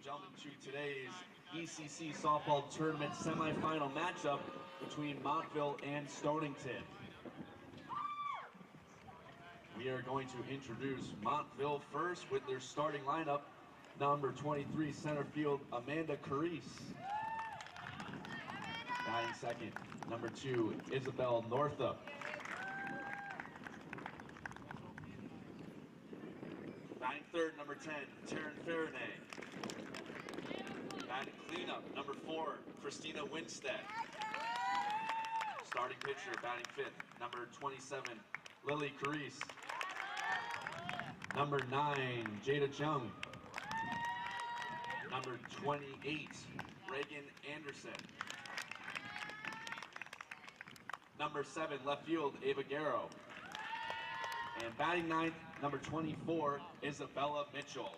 gentlemen, to today's ECC Softball Tournament semifinal matchup between Montville and Stonington. We are going to introduce Montville first with their starting lineup. Number 23, center field, Amanda Carice. Batting second, number 2, Isabella Northup. Batting third, number 10, Ferdinand. Batting cleanup, number 4, Christina Winstead. Starting pitcher, batting fifth, number 27, Lily Carice. Number 9, Jada Chung. Number 28, Reagan Anderson. Number 7, left field, Ava Garrow. And batting ninth, number 24, Isabella Mitchell.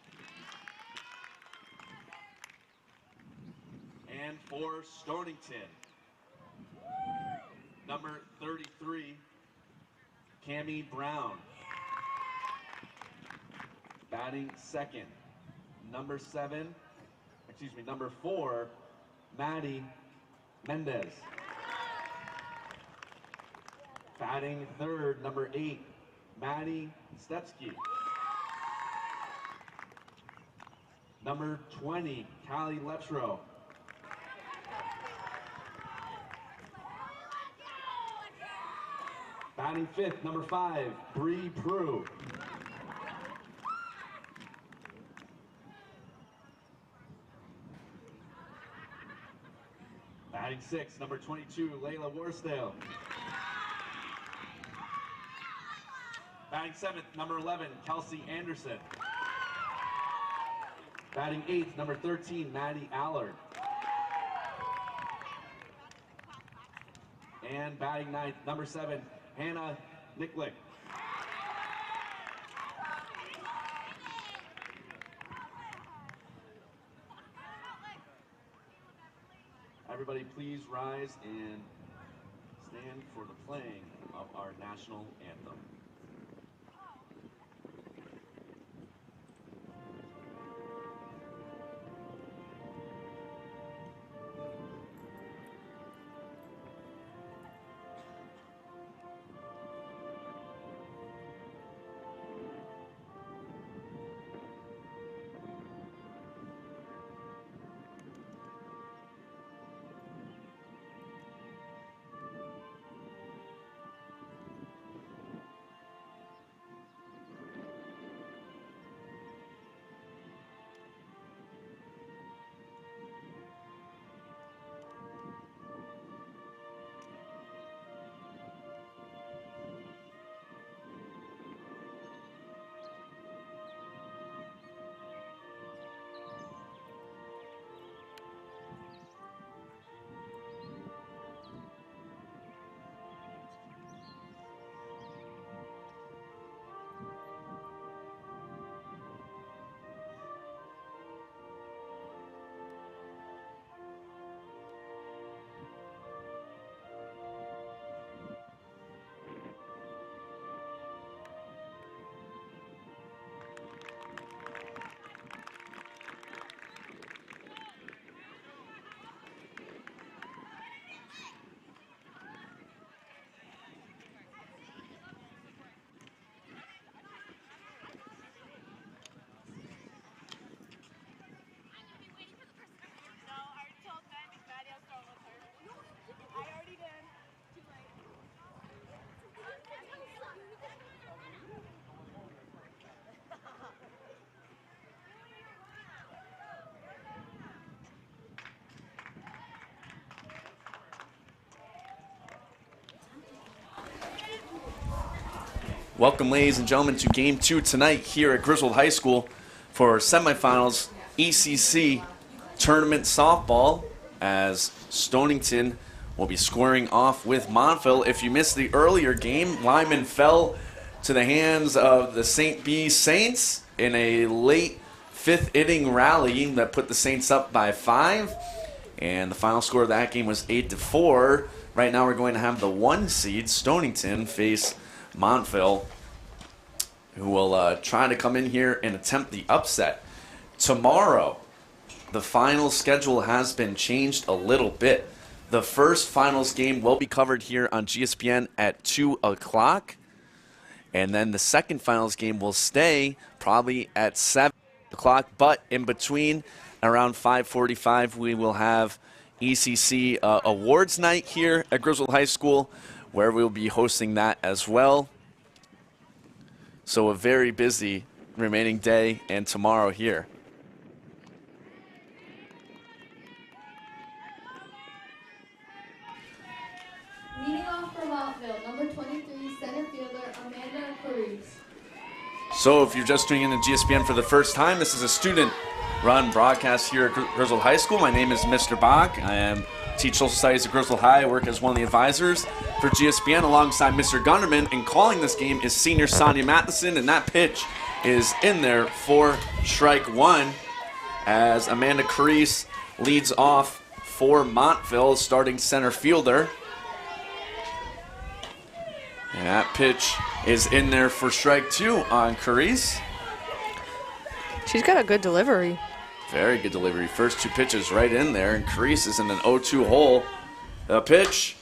And for Stonington, number 33, Cami Brown. Batting second, number 4, Maddie Mendez. Batting third, number 8, Maddie Stepsky. Number 20, Callie Leptro. Batting fifth, number 5, Bree Prue. Batting sixth, number 22, Layla Warsdale. Batting seventh, number 11, Kelsey Anderson. Batting eighth, number 13, Maddie Allard. And batting ninth, number 7, Hannah Nicklick. Everybody please rise and stand for the playing of our national anthem. Welcome, ladies and gentlemen, to Game 2 tonight here at Griswold High School for semifinals ECC Tournament Softball, as Stonington will be squaring off with Montville. If you missed the earlier game, Lyman fell to the hands of the St. B Saints in a late 5th inning rally that put the Saints up by 5, and the final score of that game was 8-4. Right now we're going to have the 1 seed, Stonington, face Montville, who will try to come in here and attempt the upset. Tomorrow, the final schedule has been changed a little bit. The first finals game will be covered here on GSPN at 2 o'clock. And then the second finals game will stay probably at 7 o'clock. But in between, around 5:45, we will have ECC Awards Night here at Griswold High School, where we'll be hosting that as well. So a very busy remaining day and tomorrow here. Leading off for Montville, number 23, center fielder Amanda Cruz. So if you're just tuning in to GSPN for the first time, this is a student-run broadcast here at Griswold High School. My name is Mr. Bach. I teach social studies at Griswold High. I work as one of the advisors for GSPN alongside Mr. Gunderman. And calling this game is senior Sonia Matheson, and that pitch is in there for strike one as Amanda Cruz leads off for Montville, starting center fielder. And that pitch is in there for strike two on Carice. She's got a good delivery. Very good delivery. First two pitches right in there, and Carice is in an 0-2 hole. The pitch,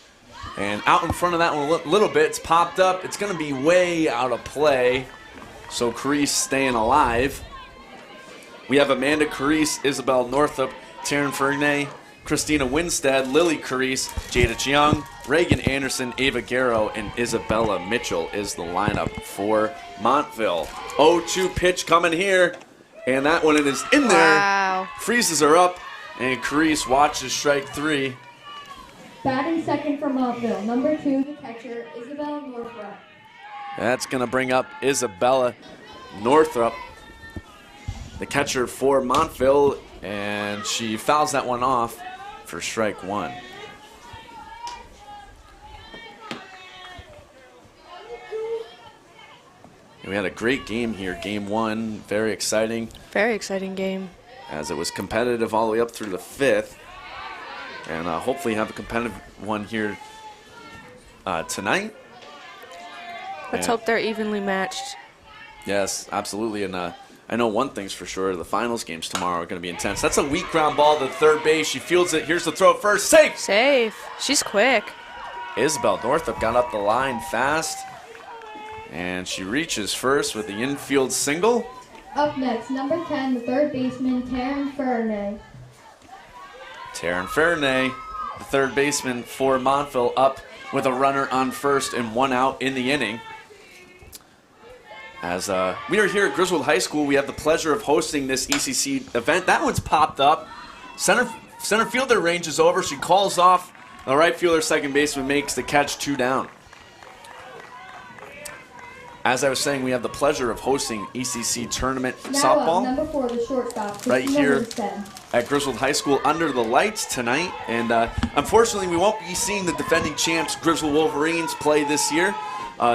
and out in front of that one a little bit. It's popped up. It's going to be way out of play, so Carice staying alive. We have Amanda Carice, Isabella Northup, Taryn Ferdinand, Christina Winstead, Lily Carice, Jada Chiang, Reagan Anderson, Ava Garrow, and Isabella Mitchell is the lineup for Montville. 0-2 pitch coming here, and that one is in there. Wow. Freezes her up, and Carice watches strike three. Batting second for Montville, number 2, the catcher, Isabella Northup. That's going to bring up Isabella Northup, the catcher for Montville, and she fouls that one off for strike one. We had a great game here, game one, very exciting. Very exciting game. As it was competitive all the way up through the fifth. And hopefully have a competitive one here tonight. Let's hope they're evenly matched. Yes, absolutely. And I know one thing's for sure, the finals games tomorrow are going to be intense. That's a weak ground ball to third base. She fields it. Here's the throw at first. Safe! Safe. She's quick. Isabel Northup got up the line fast. And she reaches first with the infield single. Up next, number 10, the third baseman, Taryn Ferdinand. Taryn Ferdinand, the third baseman for Montville, up with a runner on first and one out in the inning. As we are here at Griswold High School, we have the pleasure of hosting this ECC event. That one's popped up. Center fielder ranges over. She calls off. The right fielder, second baseman, makes the catch, 2 down. As I was saying, we have the pleasure of hosting ECC Tournament Softball. Number 4, the shortstop, right here Winstead. At Griswold High School under the lights tonight. And unfortunately, we won't be seeing the defending champs, Griswold Wolverines, play this year.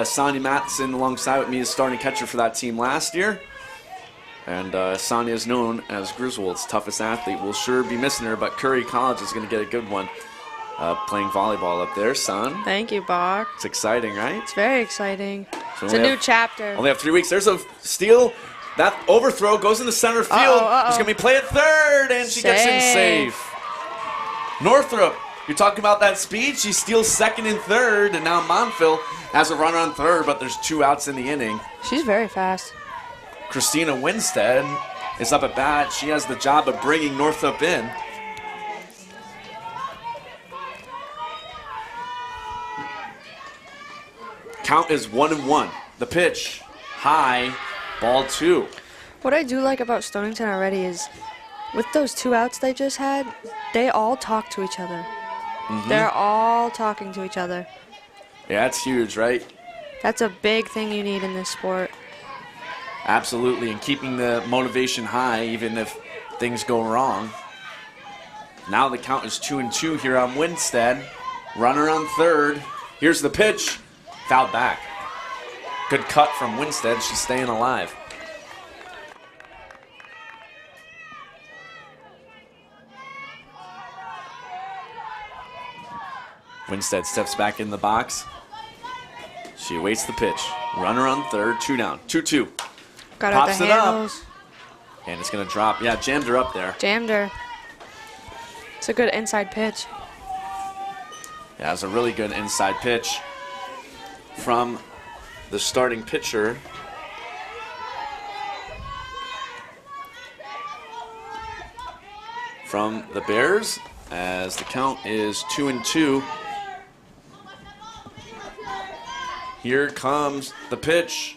Sonia Matheson alongside with me is starting catcher for that team last year. And Sonia is known as Griswold's toughest athlete. We'll sure be missing her, but Curry College is going to get a good one playing volleyball up there, son. Thank you, Bach. It's exciting, right? It's very exciting. So it's a new chapter. Only have 3 weeks. There's a steal. That overthrow goes into center field. There's going to be play at third, and she gets in safe. Northrop, you're talking about that speed. She steals second and third, and now Montville has a runner on third, but there's 2 outs in the inning. She's very fast. Christina Winstead is up at bat. She has the job of bringing Northrop in. Count is 1-1. The pitch, high, ball 2. What I do like about Stonington already is with those 2 outs they just had, they all talk to each other. They're all talking to each other. Yeah, that's huge, right? That's a big thing you need in this sport. Absolutely, and keeping the motivation high even if things go wrong. Now the count is 2-2 here on Winstead. Runner on third. Here's the pitch. Fouled back. Good cut from Winstead. She's staying alive. Winstead steps back in the box. She awaits the pitch. Runner on third, 2 down. 2-2. Got out the Pops it up. handles. And it's going to drop. Yeah, jammed her up there. Jammed her. It's a good inside pitch. Yeah, it's a really good inside pitch from the starting pitcher. From the Bears, as the count is 2-2. Here comes the pitch.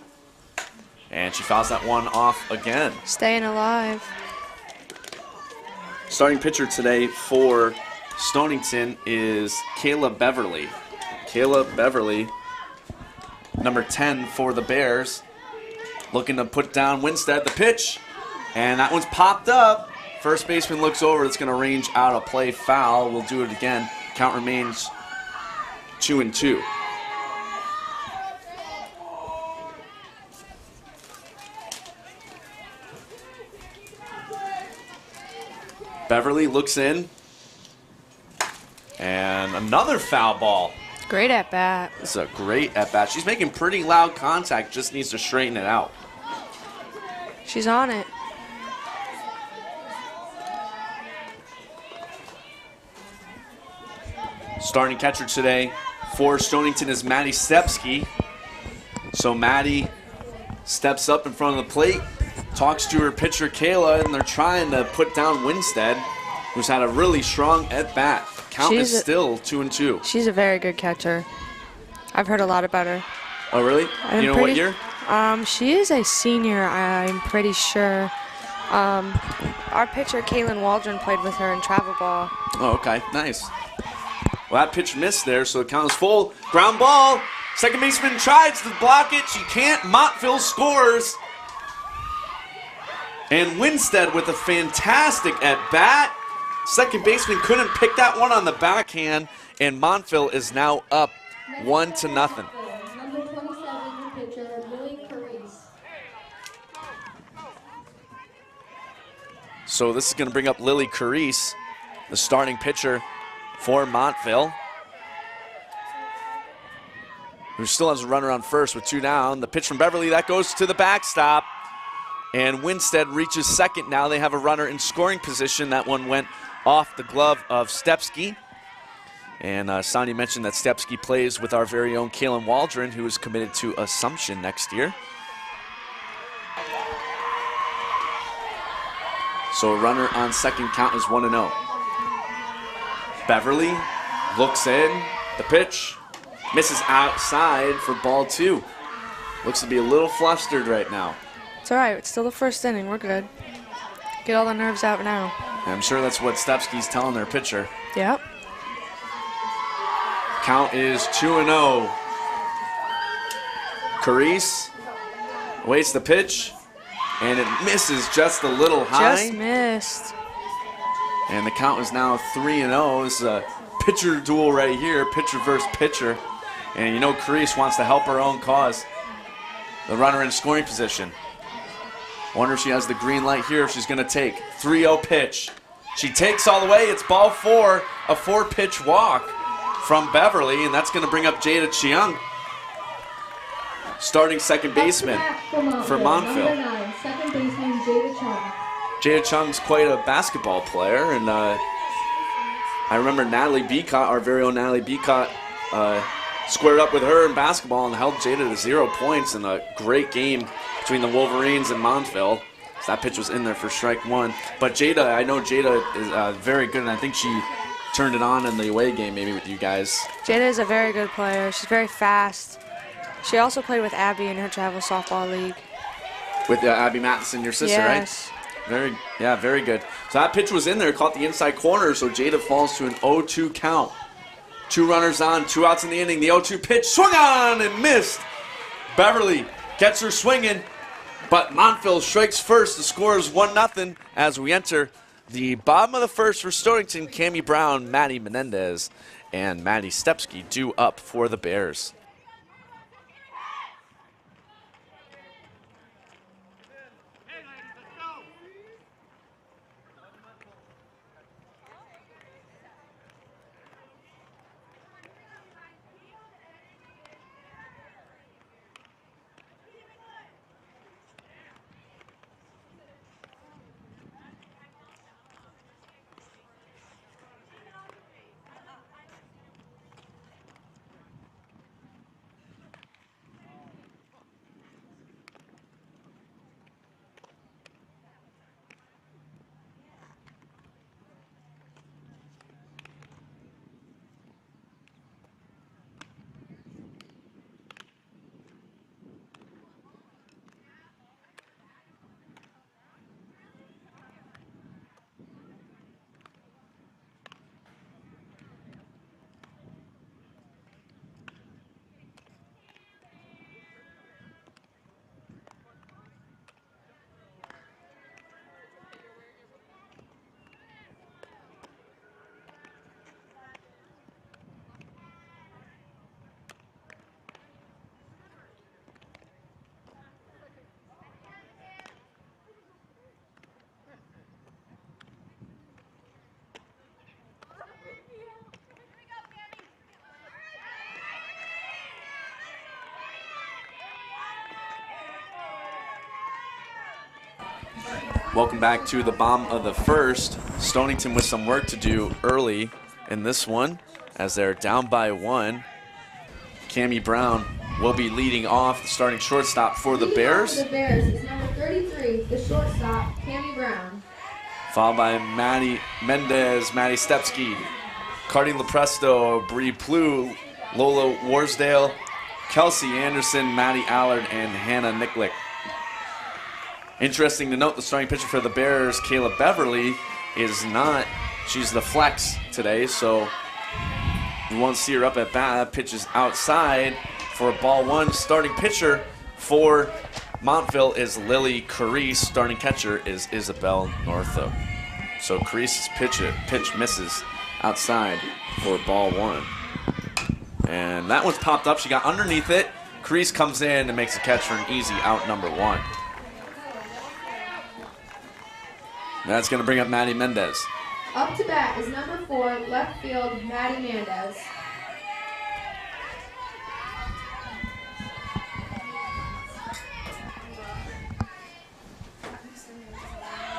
And she fouls that one off again. Staying alive. Starting pitcher today for Stonington is Kayla Beverly. Kayla Beverly, number 10 for the Bears. Looking to put down Winstead. The pitch, and that one's popped up. First baseman looks over. It's going to range out a play foul. We'll do it again. Count remains 2-2. Beverly looks in. And another foul ball. Great at bat. This is a great at bat. She's making pretty loud contact. Just needs to straighten it out. She's on it. Starting catcher today for Stonington is Maddie Stepsky. So Maddie steps up in front of the plate, talks to her pitcher Kayla, and they're trying to put down Winstead, who's had a really strong at-bat. Count is still 2-2. She's a very good catcher. I've heard a lot about her. Oh, really? You know what year? She is a senior, I'm pretty sure. Our pitcher, Kaylin Waldron, played with her in travel ball. Oh, okay. Nice. Well, that pitch missed there, so the count is full. Ground ball. Second baseman tries to block it. She can't. Montville scores. And Winstead with a fantastic at-bat. Second baseman couldn't pick that one on the backhand, and Montville is now up 1-0. Number 27, pitcher Lily Carice. So this is going to bring up Lily Carice, the starting pitcher for Montville, who still has a runner on first with 2 down. The pitch from Beverly, that goes to the backstop. And Winstead reaches second. Now they have a runner in scoring position. That one went off the glove of Stepsky. And Sonia mentioned that Stepsky plays with our very own Kaylin Waldron, who is committed to Assumption next year. So a runner on second, count is 1-0. Beverly looks in. The pitch misses outside for ball 2. Looks to be a little flustered right now. It's all right. It's still the first inning. We're good. Get all the nerves out now. And I'm sure that's what Stepsky's telling their pitcher. Yep. Count is 2-0. Carice waits the pitch, and it misses just a little high. Just missed. And the count is now 3-0. This is a pitcher duel right here, pitcher versus pitcher. And you know Carice wants to help her own cause. The runner in scoring position. Wonder if she has the green light here, if she's going to take. 3-0 pitch. She takes all the way. It's ball 4, a 4-pitch walk from Beverly, and that's going to bring up Jada Chiang, starting second baseman for Montville. Number 9, second baseman Jada Chung. Jada Chung's quite a basketball player, and I remember Natalie Beacott, our very own Natalie Beacott, squared up with her in basketball and held Jada to 0 points in a great game between the Wolverines and Montville. So that pitch was in there for strike 1. But Jada, I know Jada is very good, and I think she turned it on in the away game maybe with you guys. Jada is a very good player. She's very fast. She also played with Abby in her travel softball league. With Abby Matheson, your sister, yes. Right? Very good. So that pitch was in there, caught the inside corner, so Jada falls to an 0-2 count. 2 runners on, 2 outs in the inning. The 0-2 pitch, swung on and missed. Beverly gets her swinging, but Montville strikes first. The score is 1-0 as we enter the bottom of the first for Stonington. Cami Brown, Maddie Menendez, and Maddie Stepsky due up for the Bears. Welcome back to the bottom of the first. Stonington with some work to do early in this one as they're down by 1. Cami Brown will be leading off, the starting shortstop for the Bears. The Bears is number 33, the shortstop, Cami Brown. Followed by Maddie Mendez, Maddie Stepsky, Cardi Lepresto, Bree Plu, Lola Warsdale, Kelsey Anderson, Maddie Allard, and Hannah Nicklick. Interesting to note, the starting pitcher for the Bears, Kayla Beverly, is not. She's the flex today, so we won't see her up at bat. Pitches outside for ball 1. Starting pitcher for Montville is Lily Carice. Starting catcher is Isabel Northup. So Carice's pitch misses outside for ball 1. And that one's popped up. She got underneath it. Carice comes in and makes a catch for an easy out, number 1. That's going to bring up Maddie Mendez. Up to bat is number 4, left field, Maddie Mendez.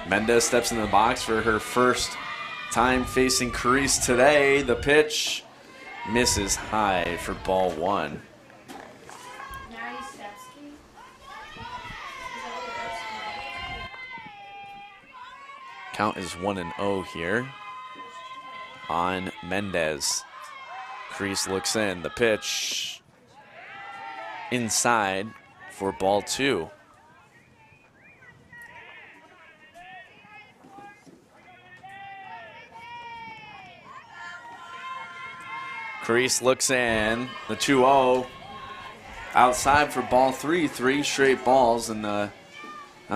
Mendez steps into the box for her first time facing Carice today. The pitch misses high for ball 1. Count is 1-0 here on Mendez. Carice looks in. The pitch inside for ball 2. Carice looks in. The 2-0 outside for ball 3. 3 straight balls, and now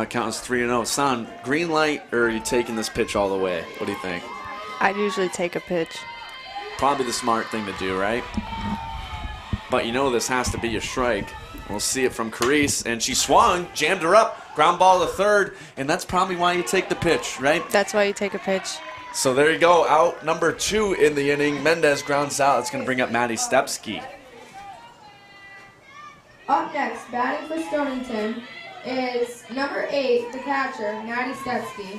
it counts 3-0. Son, green light, or are you taking this pitch all the way? What do you think? I'd usually take a pitch. Probably the smart thing to do, right? But you know this has to be a strike. We'll see it from Carice, and she swung, jammed her up, ground ball to third, and that's probably why you take the pitch, right? That's why you take a pitch. So there you go, out number 2 in the inning. Mendez grounds out. It's going to bring up Maddie Stepsky. Up next, batting for Stonington is number 8, the catcher, Maddie Stetsky.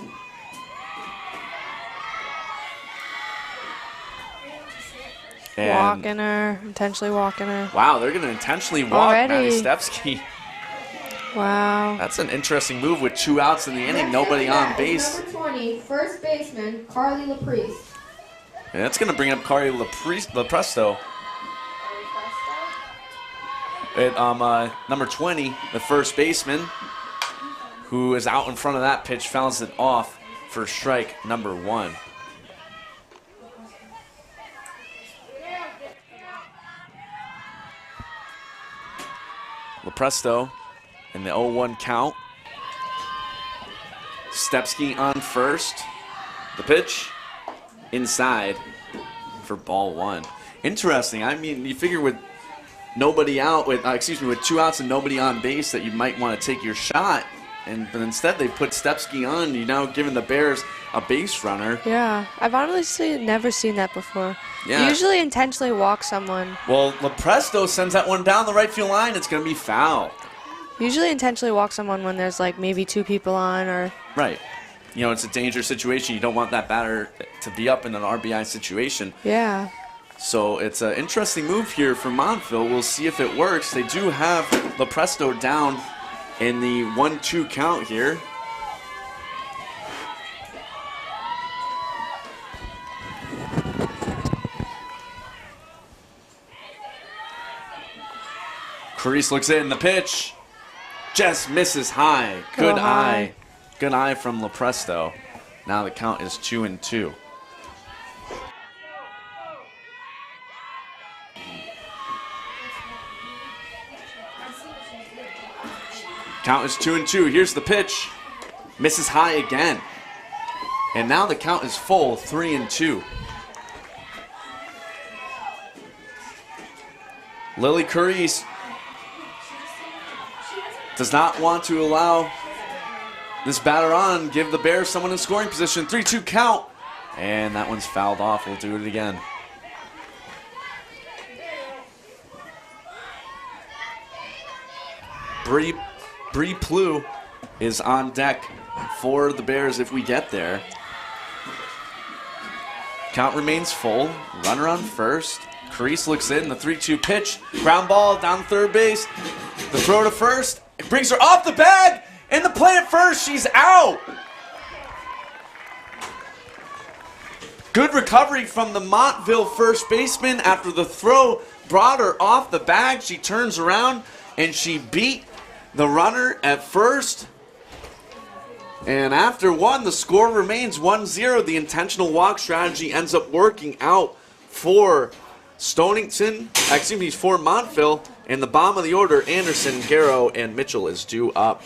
Walking her, intentionally walking her. Wow, they're going to intentionally walk Already. Maddie Stepsky. Wow. That's an interesting move with 2 outs in the inning, nobody on base. Number 20, first baseman, Carly Laprice. And that's going to bring up Carly Lepresto. At number 20, the first baseman, who is out in front of that pitch, fouls it off for strike number 1. Lepresto in the 0-1 count. Stepsky on first. The pitch inside for ball 1. Interesting. I mean, you figure with nobody out, with 2 outs and nobody on base, that you might want to take your shot. But instead they put Stepsky on. You're now giving the Bears a base runner. Yeah, I've honestly never seen that before. Yeah. You usually intentionally walk someone. Well, Lepresto sends that one down the right field line. It's going to be foul. Usually intentionally walk someone when there's like maybe 2 people on or... Right. You know, it's a dangerous situation. You don't want that batter to be up in an RBI situation. Yeah. So it's an interesting move here for Montville. We'll see if it works. They do have Lepresto down in the 1-2 count here. Carice looks in. The pitch just misses high. Good eye. Good eye from Lepresto. Now the count is 2-2. Count is 2-2. Here's the pitch. Misses high again. And now the count is full, 3-2. Lily Carice does not want to allow this batter on, give the Bears someone in scoring position. 3-2 count. And that one's fouled off. We'll do it again. Bree Plu is on deck for the Bears if we get there. Count remains full. Runner on first. Carice looks in. The 3-2 pitch. Ground ball down third base. The throw to first. It brings her off the bag. And the play at first. She's out. Good recovery from the Montville first baseman after the throw brought her off the bag. She turns around and she beat the runner at first. And after one, the score remains 1-0. The intentional walk strategy ends up working out for Stonington, for Montville. And the bottom of the order, Anderson, Garrow, and Mitchell is due up.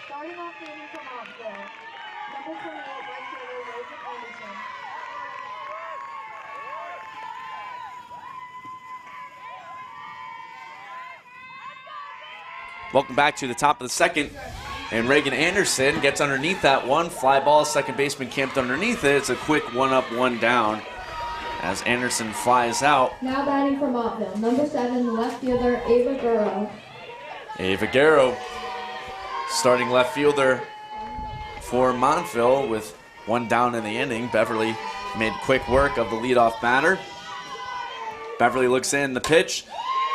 Starting off the inning for Montville, number 28, right fielder, Anderson. Welcome back to the top of the second. And Reagan Anderson gets underneath that one. Fly ball, second baseman camped underneath it. It's a quick one up, one down as Anderson flies out. Now batting for Montville, number 7, left fielder, Ava Garrow. Ava Garrow, starting left fielder for Montville with one down in the inning. Beverly made quick work of the leadoff batter. Beverly looks in, the pitch.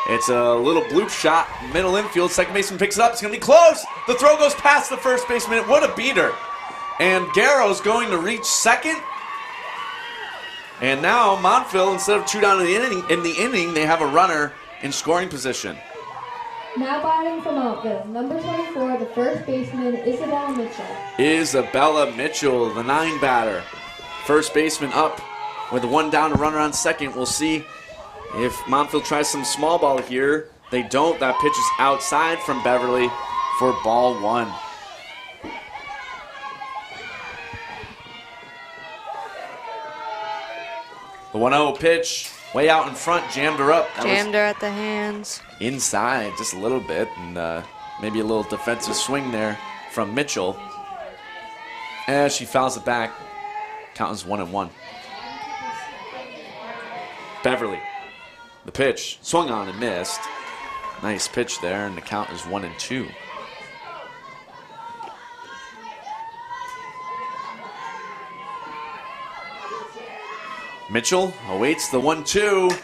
It's a little bloop shot, middle infield. Second baseman picks it up. It's going to be close. The throw goes past the first baseman. What a beater. And Garrow's going to reach second. And now Montville, instead of two down in the inning, they have a runner in scoring position. Now batting for Montville, number 24, the first baseman, Isabella Mitchell. Isabella Mitchell, the 9 batter. First baseman up with one down, a runner on second. We'll see if Montville tries some small ball here. They don't. That pitch is outside from Beverly for ball 1. The 1-0 pitch, way out in front, jammed her up. Jammed her at the hands. Inside just a little bit, and maybe a little defensive swing there from Mitchell. As she fouls it back, count is 1-1. Beverly, the pitch, swung on and missed. Nice pitch there, and the count is 1-2. Mitchell awaits the 1-2,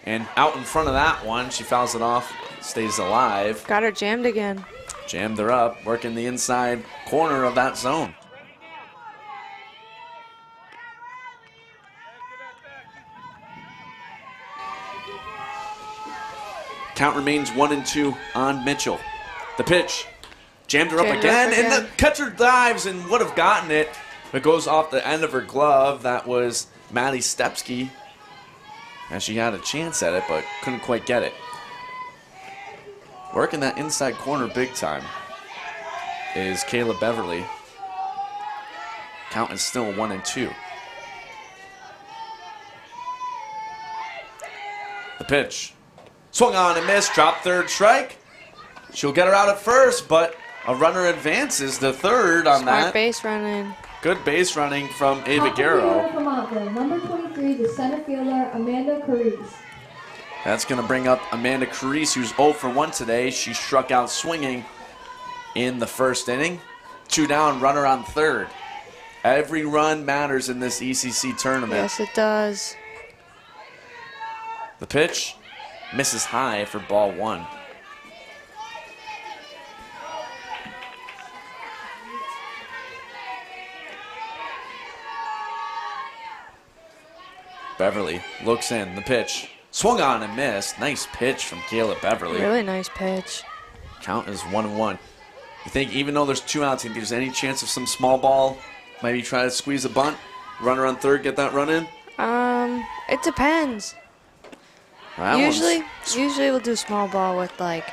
and out in front of that one, she fouls it off, stays alive. Got her jammed again. Jammed her up, working the inside corner of that zone. Count remains 1-2 on Mitchell. The pitch, jammed her up again, and the catcher dives and would have gotten it, but goes off the end of her glove. That was Maddie Stepsky, and she had a chance at it, but couldn't quite get it. Working that inside corner big time is Kayla Beverly. Count is still 1-2. The pitch, swung on and missed, dropped third strike. She'll get her out at first, but a runner advances to third on that. Smart base running. Good base running from Ava Garrow. Number 23, the center fielder, Amanda Carice. That's going to bring up Amanda Carice, who's 0 for 1 today. She struck out swinging in the first inning. 2 down, runner on third. Every run matters in this ECC tournament. Yes, it does. The pitch misses high for ball 1. Beverly looks in, the pitch. Swung on and missed. Nice pitch from Kayla Beverly. Really nice pitch. Count is 1-1. You think even though there's 2 outs, think there's any chance of some small ball? Maybe try to squeeze a bunt? Runner on third, get that run in? It depends. That Usually we'll do small ball with like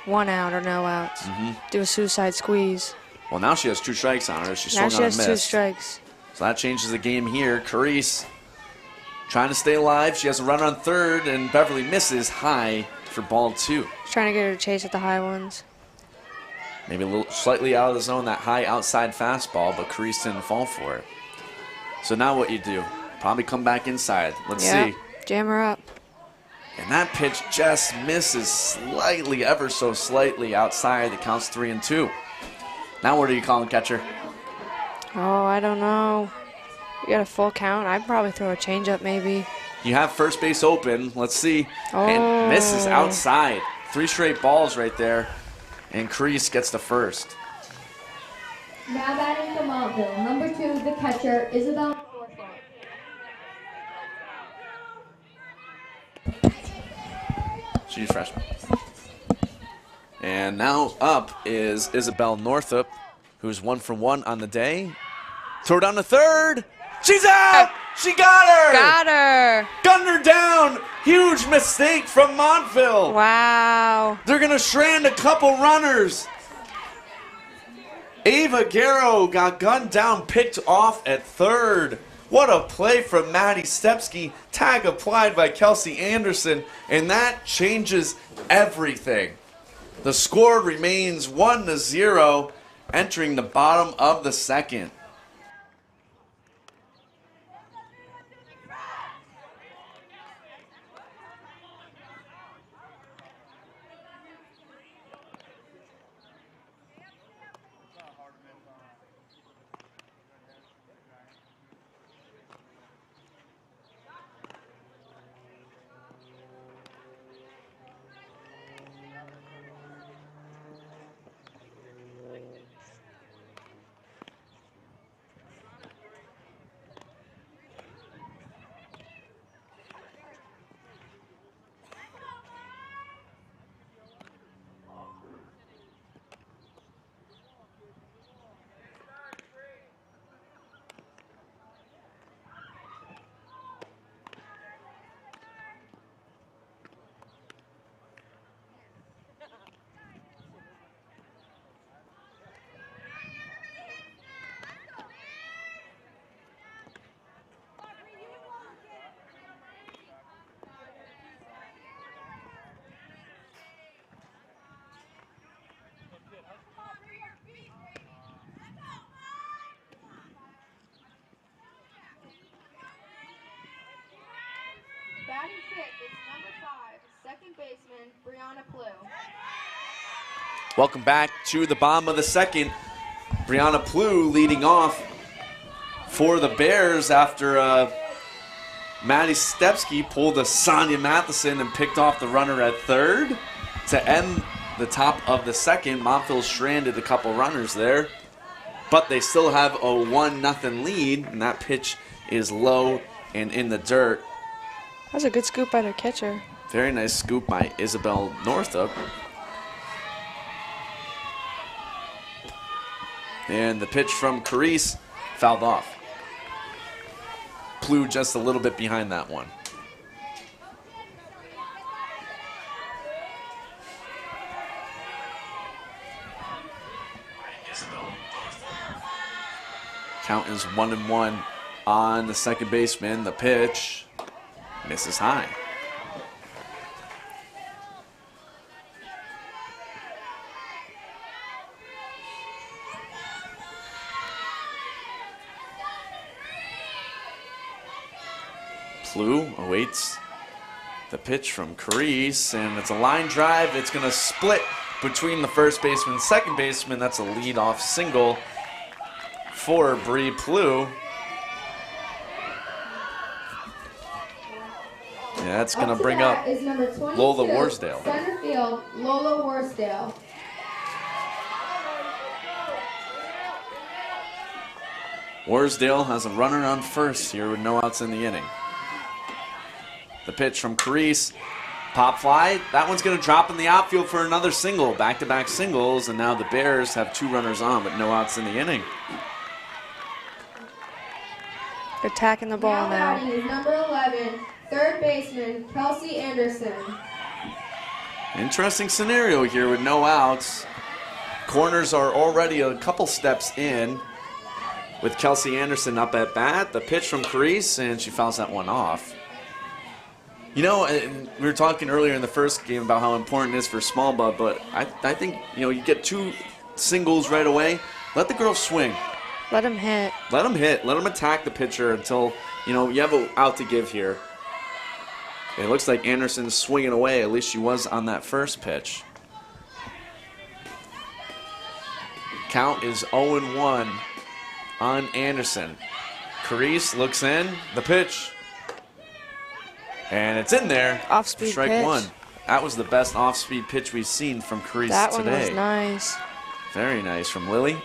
1 out or no outs. Do a suicide squeeze. Well, now she has 2 strikes on her. She Now swung she on has and 2 missed. strikes. So that changes the game here. Carice trying to stay alive. She has a runner on third, and Beverly misses high for ball 2. Trying to get her to chase at the high ones. Maybe a little slightly out of the zone, that high outside fastball, but Carice didn't fall for it. So now what you do? Probably come back inside. Let's see. Jam her up. And that pitch just misses slightly, ever so slightly outside. It counts 3-2. Now what are you calling, catcher? Oh, I don't know. You got a full count. I'd probably throw a changeup maybe. You have first base open. Let's see. Oh. And misses outside. 3 straight balls right there. And Carice gets the first. Now batting for Montville, number 2, the catcher, Isabella Mitchell. She's freshman. And now up is Isabel Northup, who's 1 for 1 on the day. Throw down to third. She's out! She got her! Got her! Gunned her down! Huge mistake from Montville. Wow. They're going to strand a couple runners. Ava Garrow got gunned down, picked off at third. What a play from Maddie Stepsky. Tag applied by Kelsey Anderson, and that changes everything. The score remains 1-0, entering the bottom of the second. Batting fifth is number 5, second baseman, Brianna Plew. Welcome back to the bottom of the second. Brianna Plew leading off for the Bears after Maddie Stepsky pulled a Sonia Matheson and picked off the runner at third. To end the top of the second, Montville stranded a couple runners there, but they still have a 1-0 lead, and that pitch is low and in the dirt. That was a good scoop by their catcher. Very nice scoop by Isabel Northup. And the pitch from Carice fouled off. Plew just a little bit behind that one. Count is 1-1 on the second baseman. The pitch misses high. Plew awaits The pitch from Carice, and it's a line drive. It's going to split between the first baseman and second baseman. That's a leadoff single for Bree Plew. Yeah, that's going to bring up is number 22, Lola Warsdale. Center field, Lola Warsdale. Warsdale has a runner on first here with no outs in the inning. The pitch from Carice, pop fly. That one's going to drop in the outfield for another single. Back-to-back singles, and now the Bears have 2 runners on with no outs in the inning. Attacking the ball now. Batting is number 11, third baseman, Kelsey Anderson. Interesting scenario here with no outs. Corners are already a couple steps in with Kelsey Anderson up at bat. The pitch from Carice, and she fouls that one off. You know, we were talking earlier in the first game about how important it is for small ball, but I think, you know, you get 2 singles right away. Let the girls swing. Let him hit. Let him hit. Let him attack the pitcher until, you know, you have an out to give here. It looks like Anderson's swinging away. At least she was on that first pitch. Count is 0-1 on Anderson. Carice looks in. The pitch. And it's in there. Off-speed Strike pitch. 1. That was the best off-speed pitch we've seen from Carice That today. one was nice. Very nice from Lily.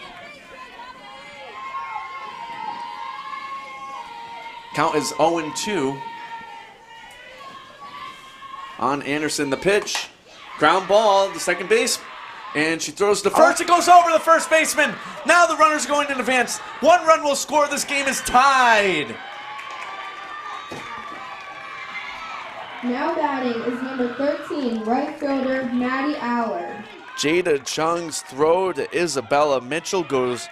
Count is 0-2 on Anderson. The pitch. Ground ball, the second base. And she throws to first. It goes over the first baseman. Now the runner's going in advance. 1 run will score. This game is tied. Now batting is number 13, right fielder, Maddie Allard. Jada Chung's throw to Isabella Mitchell goes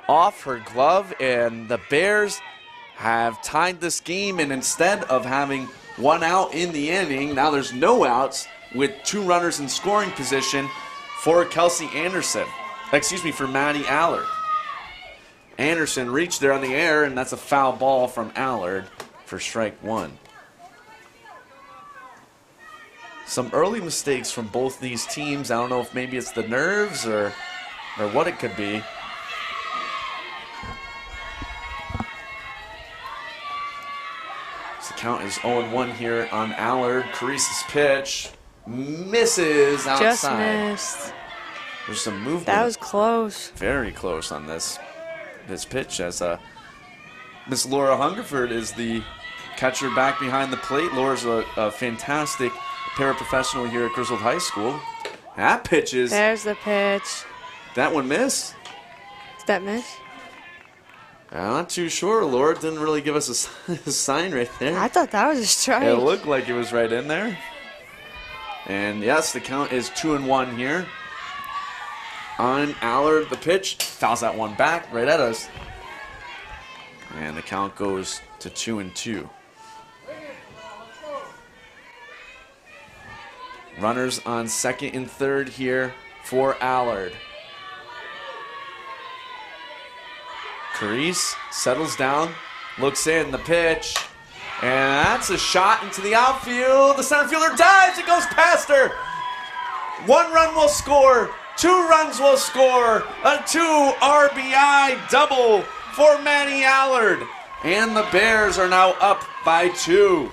off her glove, and the Bears have tied this game. And instead of having 1 out in the inning, now there's no outs with 2 runners in scoring position for Kelsey Anderson. For Maddie Allard. Anderson reached there on the air, and that's a foul ball from Allard for strike 1. Some early mistakes from both these teams. I don't know if maybe it's the nerves or what it could be. So the count is 0-1 here on Allard. Carice's pitch misses outside. Just missed. There's some movement. That was close. Very close on this pitch, as Miss Laura Hungerford is the catcher back behind the plate. Laura's a fantastic paraprofessional here at Griswold High School. That pitch is... There's the pitch. That one miss? Did that miss? I'm not too sure. Laura didn't really give us a sign right there. I thought that was a strike. It looked like it was right in there. And yes, the count is 2-1 here on Allard. The pitch fouls that one back right at us. And the count goes to 2-2. Runners on second and third here for Allard. Carice settles down, looks in, the pitch, and that's a shot into the outfield. The center fielder dives, it goes past her. 1 run will score, 2 runs will score, a 2 RBI double for Maddie Allard. And the Bears are now up by 2.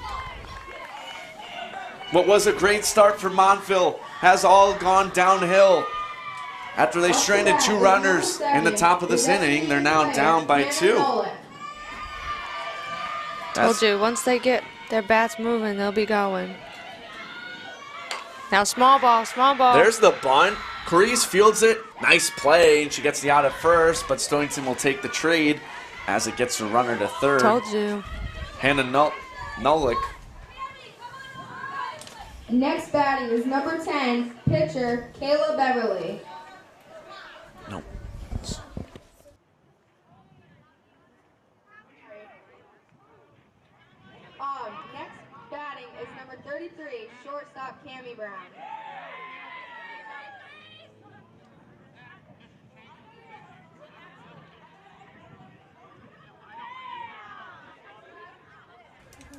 What was a great start for Montville has all gone downhill. After they stranded 2 runners in the top of this inning, they're now down by 2. Told you, once they get their bats moving, they'll be going. Now small ball, small ball. There's the bunt. Carice fields it. Nice play, and she gets the out at first, but Stonington will take the trade as it gets a runner to third. Told you. Hannah Nulick. Next batting is number 10, pitcher, Kayla Beverly. No. Next batting is number 33, shortstop, Cami Brown.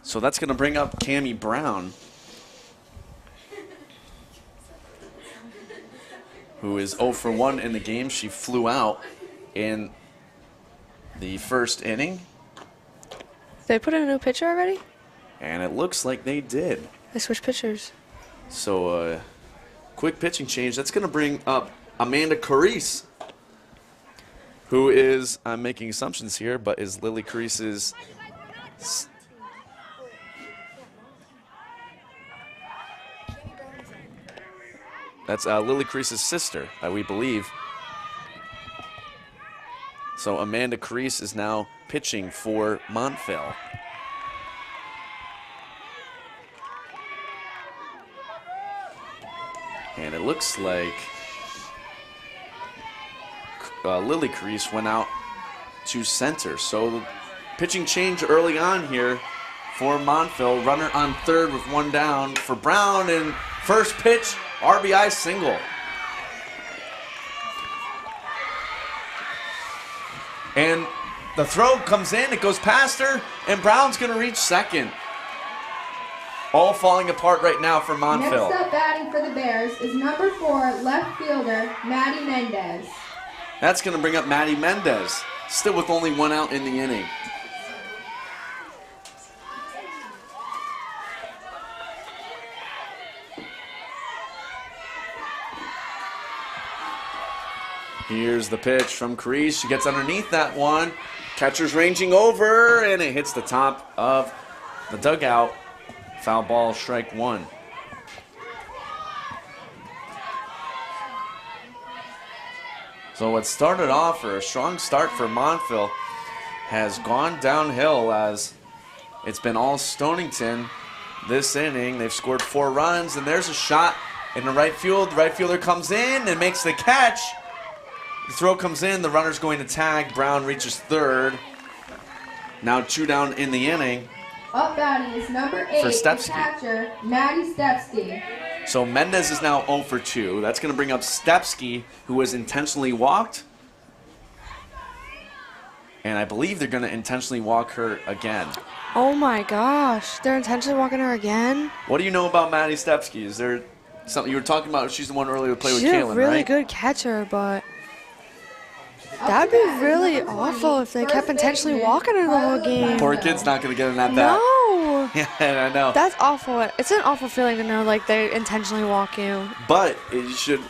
So that's going to bring up Cami Brown. who is 0 for 1 in the game. She flew out in the first inning. Did they put in a new pitcher already? And it looks like they did. They switched pitchers. So, quick pitching change. That's going to bring up Amanda Carice, who is, I'm making assumptions here, but is Lily Carice's that's Lily Carice's sister, we believe. So Amanda Carice is now pitching for Montville. And it looks like Lily Carice went out to center. So the pitching change early on here for Montville. Runner on third with 1 down for Brown, and first pitch, RBI single. And the throw comes in, it goes past her, and Brown's going to reach second. All falling apart right now for Montville. Next up batting for the Bears is number 4 left fielder, Maddie Mendez. That's going to bring up Maddie Mendez, still with only 1 out in the inning. Here's the pitch from Carice. She gets underneath that one. Catcher's ranging over, and it hits the top of the dugout. Foul ball, strike 1. So what started off for a strong start for Montville has gone downhill as it's been all Stonington this inning. They've scored 4 runs, and there's a shot in the right field. The right fielder comes in and makes the catch. The throw comes in, the runner's going to tag. Brown reaches third. Now 2 down in the inning. Up batting is number 8, For the Stepsky. catcher, Maddie Stepsky. So Mendez is now 0 for 2. That's going to bring up Stepsky, who was intentionally walked. And I believe they're going to intentionally walk her again. Oh my gosh, they're intentionally walking her again? What do you know about Maddie Stepsky? Is there something you were talking about? She's the one earlier to play with She's Kaylin, a really right? good catcher, but Up that'd to be bat is really number 20, awful if they first kept intentionally baseman, walking her the whole Carla game. Poor Blanco. kid's not going to get in that bat. No! Yeah, I know. That's awful. It's an awful feeling to know, like, they intentionally walk you. But you should,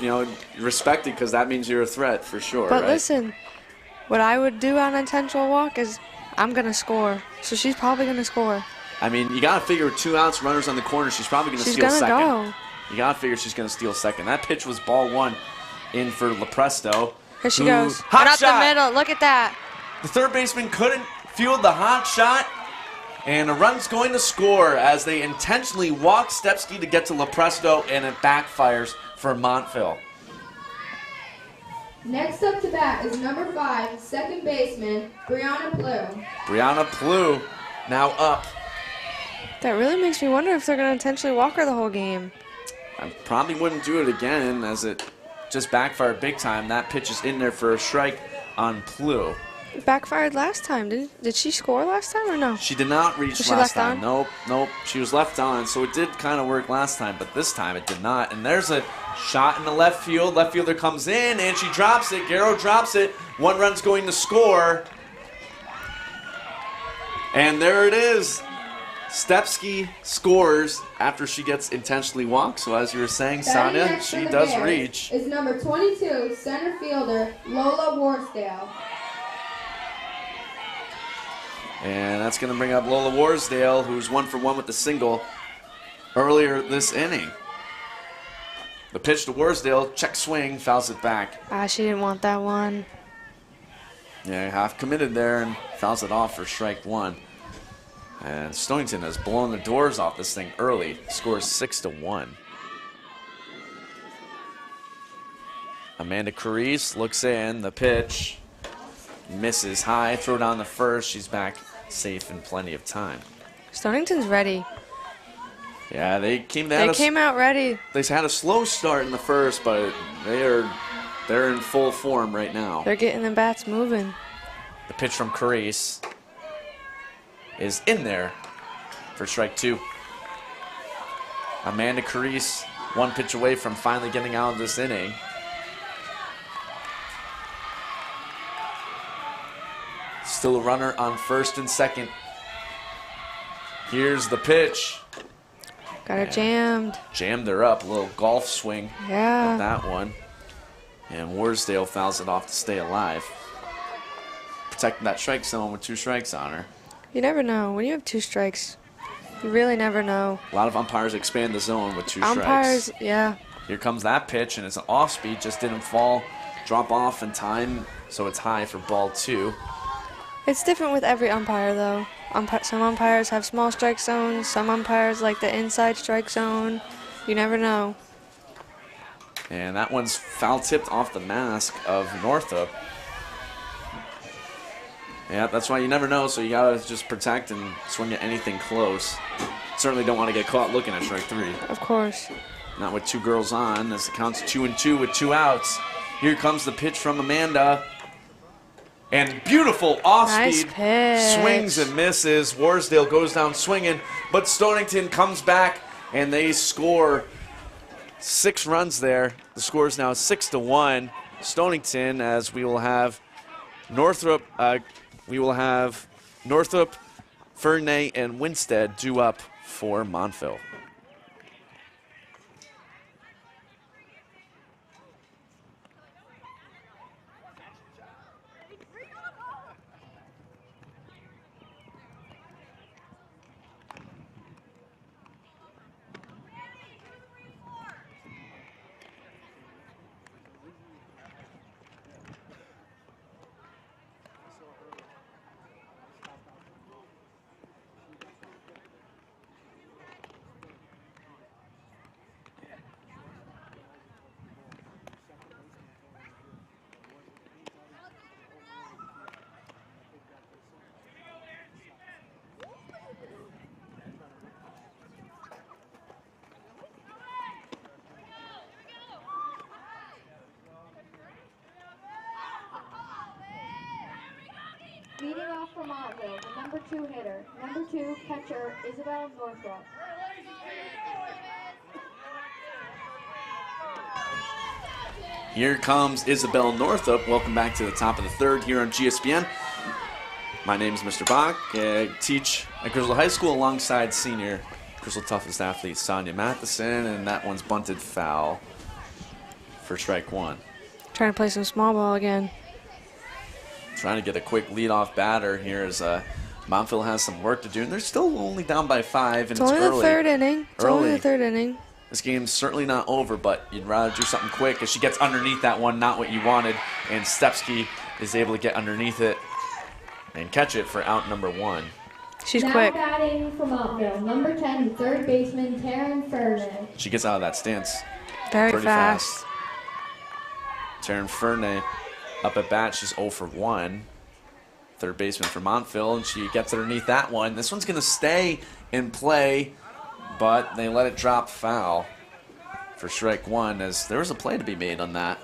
respect it because that means you're a threat for sure, But right? listen, what I would do on intentional walk is I'm going to score. So she's probably going to score. I mean, you got to figure 2 outs, runners on the corner. She's probably going to She's steal going to second. go. You got to figure she's going to steal second. That pitch was ball 1 in for LaPresto. Here she who- goes. Hot Right up shot. the middle. Look at that. The third baseman couldn't field the hot shot, and a run's going to score as they intentionally walk Stepsky to get to LaPresto, and it backfires for Montville. Next up to bat is number 5, second baseman, Brianna Blue. Brianna Plew now up. That really makes me wonder if they're going to intentionally walk her the whole game. I probably wouldn't do it again as it just backfired big time. That pitch is in there for a strike on Plew. It backfired last time. Did she score last time or no? She did not reach Was she last left time. on? Nope. She was left on, so it did kind of work last time, but this time it did not. And there's a shot in the left field. Left fielder comes in, and she drops it. Garrow drops it. 1 run's going to score. And there it is. Stepsky scores after she gets intentionally walked. So as you were saying, Batting Sonia, next for she the does Bears reach. is number 22, center fielder, Lola Warsdale. And that's going to bring up Lola Warsdale, who's 1 for 1 with the single earlier this inning. The pitch to Warsdale, check swing, fouls it back. She didn't want that one. Yeah, half committed there and fouls it off for strike 1. And Stonington has blown the doors off this thing early. Scores 6-1. Amanda Carice looks in. The pitch misses high. Throw down the first. She's back safe in plenty of time. Stonington's ready. Yeah, they came out ready. They had a slow start in the first, but they're in full form right now. They're getting the bats moving. The pitch from Carice is in there for strike 2. Amanda Carice 1 pitch away from finally getting out of this inning. Still a runner on first and second. Here's the pitch. Got her jammed. Jammed her up. A little golf swing Yeah. with that one. And Warsdale fouls it off to stay alive. Protecting that strike zone with 2 strikes on her. You never know. When you have 2 strikes, you really never know. A lot of umpires expand the zone with 2 strikes. Umpires, yeah. Here comes that pitch, and it's an off speed. Just didn't fall, drop off in time, so it's high for ball 2. It's different with every umpire, though. Some umpires have small strike zones. Some umpires like the inside strike zone. You never know. And that one's foul tipped off the mask of Northup. Yeah, that's why you never know, so you gotta just protect and swing at anything close. Certainly don't want to get caught looking at strike 3. Of course. Not with 2 girls on, as it counts 2-2 with 2 outs. Here comes the pitch from Amanda. And beautiful off-speed. Nice pitch. Swings and misses. Warsdale goes down swinging, but Stonington comes back, and they score 6 runs there. The score is now 6-1. Stonington, as we will have Northup, Ferdinand, and Winstead due up for Montville. Leading off for Montville, the number 2 hitter, number 2 catcher, Isabella Mitchell. Here comes Isabel Northup. Welcome back to the top of the 3rd here on GSPN. My name is Mr. Bach. I teach at Grizzle High School alongside senior Grizzle toughest athlete Sonia Matheson, and that one's bunted foul for strike 1. Trying to play some small ball again. Trying to get a quick leadoff batter here as Montville has some work to do, and they're still only down by 5, and It's only early. the 3rd inning. It's only the 3rd inning. This game's certainly not over, but you'd rather do something quick as she gets underneath that one, not what you wanted, and Stepsky is able to get underneath it and catch it for out number 1. She's now quick. batting for Montville, number 10, third baseman, Taryn Ferdinand. She gets out of that stance Very pretty fast. Taryn Ferdinand up at bat, she's 0 for 1. Third baseman for Montville, and she gets underneath that one. This one's going to stay in play, but they let it drop foul for strike 1, as there was a play to be made on that.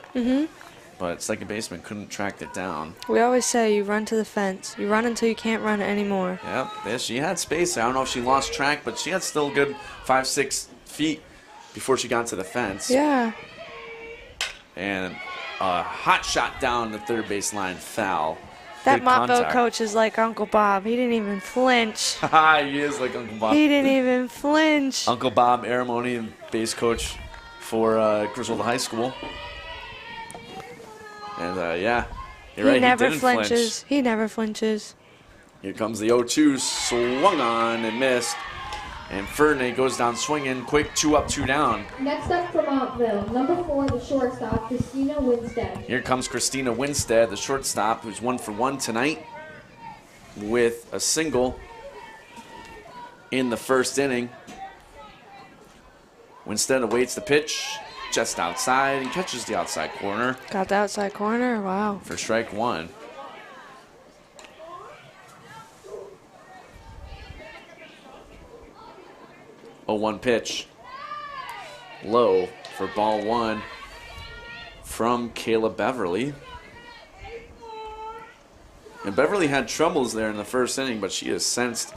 But second baseman couldn't track it down. We always say you run to the fence. You run until you can't run anymore. Yep, yeah, she had space. I don't know if she lost track, but she had still a good 5-6 feet before she got to the fence. Yeah. And a hot shot down the third base line, foul. That Good Montville contact. coach is like Uncle Bob. He didn't even flinch. He is like Uncle Bob. He didn't even flinch. Uncle Bob Aramoni, base coach for Griswold High School. And yeah, you're right. He never he didn't flinches. flinch. He never flinches. Here comes the 0-2, swung on and missed. And Ferdinand goes down swinging, quick 2 up, 2 down. Next up for Montville, number 4, the shortstop, Christina Winstead. Here comes Christina Winstead, the shortstop, who's 1 for 1 tonight with a single in the first inning. Winstead awaits the pitch, just outside, and catches the outside corner Got the outside corner. Wow. for strike 1. A 1 pitch. Low for ball 1 from Kayla Beverly. And Beverly had troubles there in the first inning, but she has since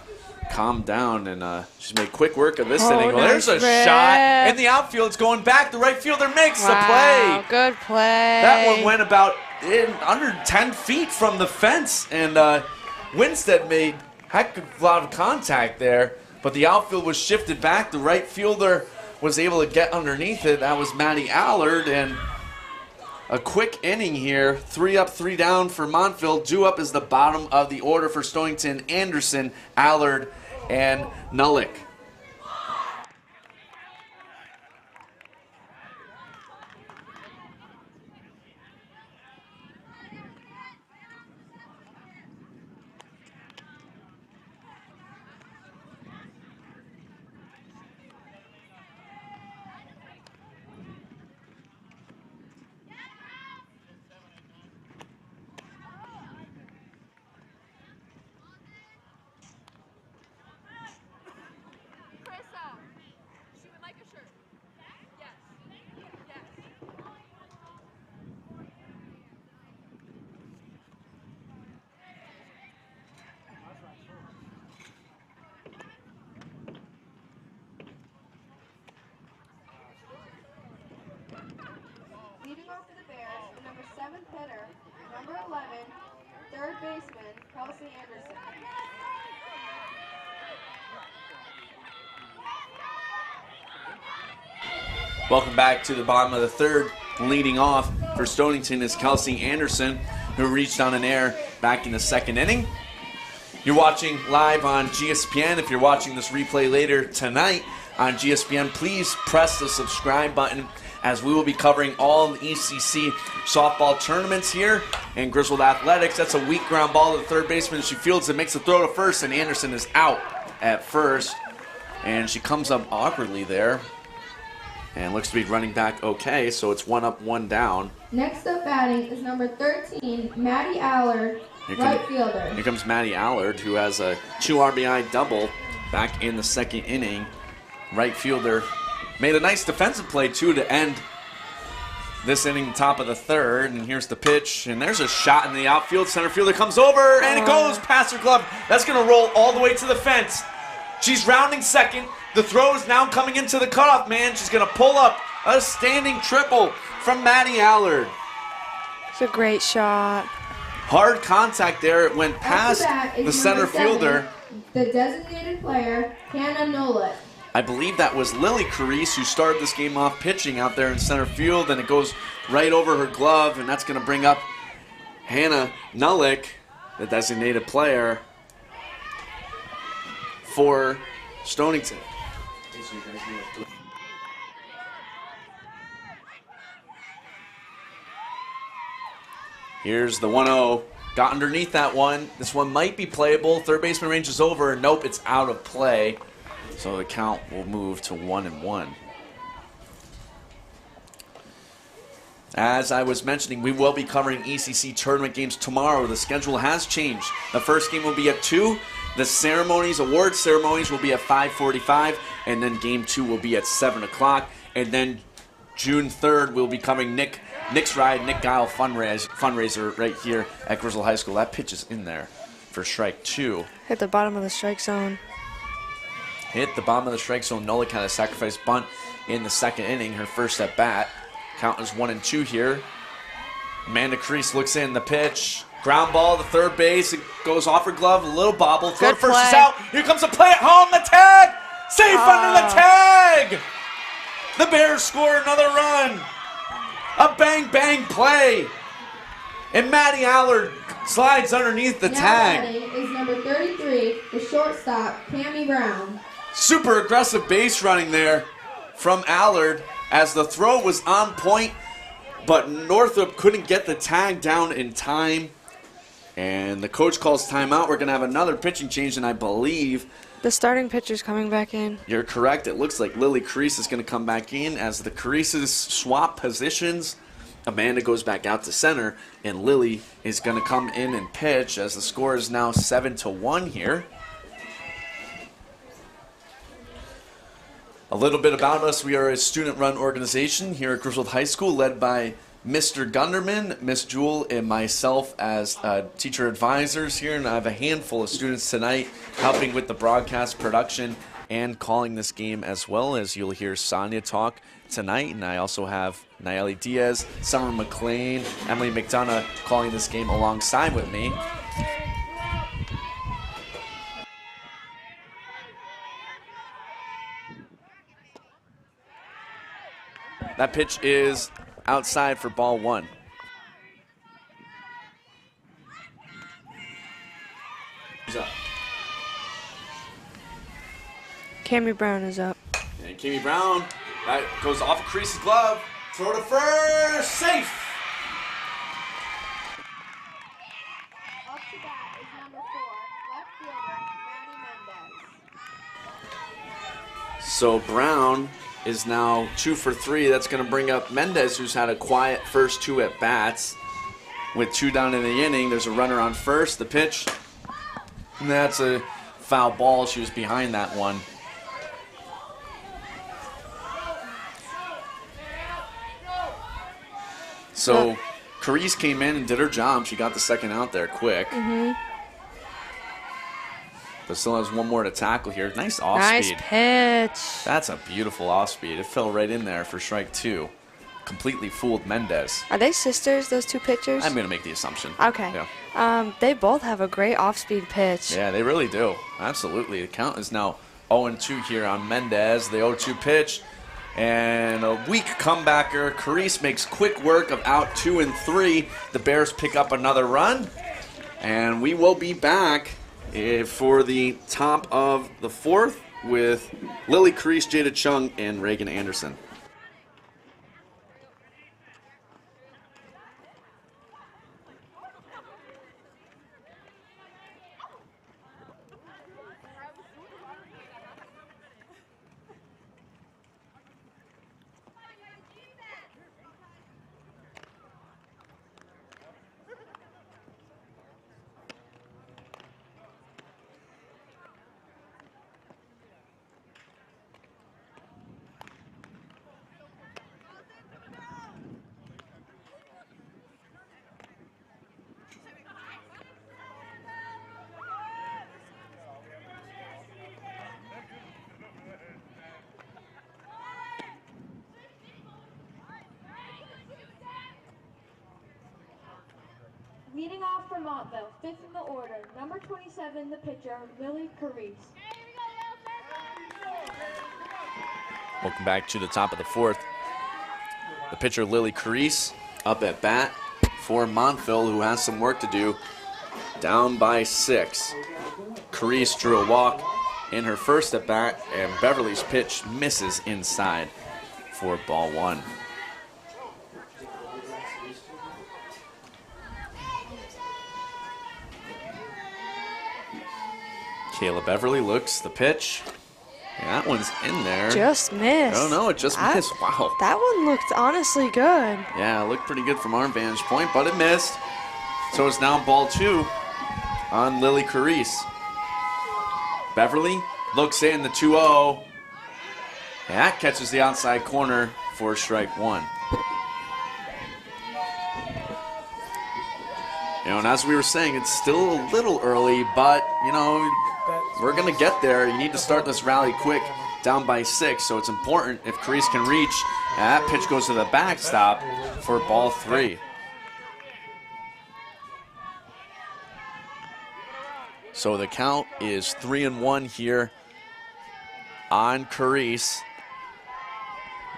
calmed down, and she's made quick work of this inning. Well, nice there's a rip. shot in the outfield. It's going back. The right fielder makes the Wow. play. Good play. That one went about under 10 feet from the fence, and Winstead made heck of a lot of contact there, but the outfield was shifted back. The right fielder was able to get underneath it. That was Maddie Allard, and a quick inning here. 3 up, 3 down for Montville. Due up is the bottom of the order for Stonington: Anderson, Allard, and Nullick. Leading off for the Bears, the number 7 hitter, number 11, third baseman, Kelsey Anderson. Welcome back to the bottom of the third. Leading off for Stonington is Kelsey Anderson, who reached on an error back in the second inning. You're watching live on GSPN. If you're watching this replay later tonight on GSPN, please press the subscribe button, as we will be covering all the ECC softball tournaments here in Griswold Athletics. That's a weak ground ball to the third baseman. She fields it, makes a throw to first, and Anderson is out at first. And she comes up awkwardly there and looks to be running back okay, so it's 1 up, 1 down. Next up batting is number 13, Maddie Allard, right fielder. Here comes Maddie Allard, who has a 2 RBI double back in the second inning. Right fielder made a nice defensive play, too, to end this inning, top of the third. And here's the pitch, and there's a shot in the outfield. Center fielder comes over, and it goes past her glove. That's going to roll all the way to the fence. She's rounding second. The throw is now coming into the cutoff man. She's going to pull up a standing triple from Maddie Allard. It's a great shot. Hard contact there. It went past the center fielder. The designated player, Hannah Nolet. I believe that was Lily Carice who started this game off pitching out there in center field, and it goes right over her glove, and that's going to bring up Hannah Nullick, the designated player for Stonington. Here's the 1-0. Got underneath that one. This one might be playable. Third baseman range is over. Nope, it's out of play. So the count will move to 1-1. As I was mentioning, we will be covering ECC tournament games tomorrow. The schedule has changed. The first game will be at 2. The ceremonies, award ceremonies, will be at 5:45, and then game 2 will be at 7 o'clock. And then June 3rd, we'll be covering Nick's Ride, Nick Guile fundraiser right here at Griswold High School. That pitch is in there for strike 2. Hit the bottom of the strike zone. Hit the bottom of the strike zone. Nullick had a sacrifice bunt in the second inning, her first at bat. Count is 1-2 here. Amanda Crease looks in the pitch. Ground ball to third base. It goes off her glove. A little bobble. Throw to first is out. Here comes a play at home. The tag. Safe under the tag. The Bears score another run. A bang-bang play. And Maddie Allard slides underneath the tag. Now batting is number 33, the shortstop, Cami Brown. Super aggressive base running there from Allard as the throw was on point, but Northrop couldn't get the tag down in time. And the coach calls timeout. We're going to have another pitching change, and I believe the starting pitcher's coming back in. You're correct. It looks like Lily Carice is going to come back in as the Carices swap positions. Amanda goes back out to center, and Lily is going to come in and pitch as the score is now 7-1 here. A little bit about us. We are a student-run organization here at Griswold High School led by Mr. Gunderman, Miss Jewell, and myself as teacher advisors here. And I have a handful of students tonight helping with the broadcast production and calling this game, as well as you'll hear Sonia talk tonight. And I also have Nayeli Diaz, Summer McLean, Emily McDonough calling this game alongside with me. That pitch is outside for ball 1. He's up. Cami Brown is up. And Cami Brown, that goes off Crease's glove. Throw to first, safe. Up to bat is number 4, left fielder, Maddie Mendez. So Brown is now 2 for 3. That's going to bring up Mendez, who's had a quiet first 2 at bats. With 2 down in the inning, there's a runner on first. The pitch, and that's a foul ball. She was behind that one. So Carice came in and did her job. She got the second out there quick. But still has one more to tackle here. Nice off Nice speed. pitch. That's a beautiful off speed. It fell right in there for strike 2. Completely fooled Mendez. Are they sisters, those 2 pitchers? I'm going to make the assumption. Okay. Yeah. They both have a great off-speed pitch. Yeah, they really do. Absolutely. The count is now 0-2 here on Mendez. The 0-2 pitch. And a weak comebacker. Carice makes quick work of out 2 and 3. The Bears pick up another run. And we will be back for the top of the 4th with Lily Carice, Jada Chung, and Reagan Anderson. Leading off for Montville, 5th in the order, number 27, the pitcher, Lily Carice. Welcome back to the top of the 4th. The pitcher, Lily Carice, up at bat for Montville, who has some work to do. Down by 6. Carice drew a walk in her first at bat, and Beverly's pitch misses inside for ball 1. Kayla Beverly looks the pitch. Yeah, that one's in there. Just missed. Oh, no, it just missed. Wow. That one looked honestly good. Yeah, it looked pretty good from our vantage point, but it missed. So it's now ball 2 on Lily Carice. Beverly looks in the 2-0. That catches the outside corner for strike 1. You know, and as we were saying, it's still a little early, but, you know, we're going to get there. You need to start this rally quick, down by 6, so it's important if Carice can reach. And that pitch goes to the backstop for ball 3. So the count is 3-1 here on Carice.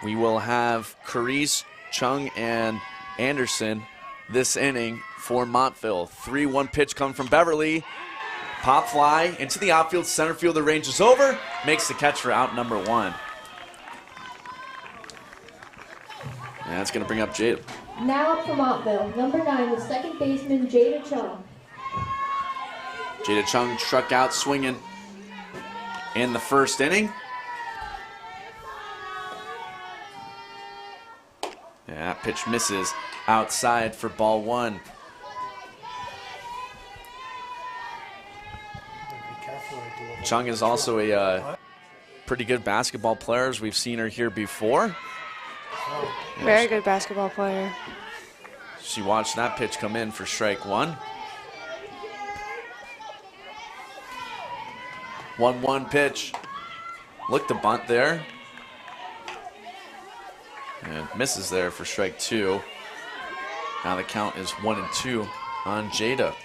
We will have Carice, Chung, and Anderson this inning for Montville. 3-1 pitch coming from Beverly. Pop fly into the outfield. Center fielder ranges over. Makes the catch for out number 1. And that's going to bring up Jada. Now up for Montville, number 9, the second baseman, Jada Chung. Jada Chung struck out swinging in the first inning. Yeah, that pitch misses outside for ball 1. Chung is also a pretty good basketball player, as we've seen her here before. Very good basketball player. She watched that pitch come in for strike 1. 1-1 pitch. Looked to bunt there. And misses there for strike 2. Now the count is 1-2 on Jada.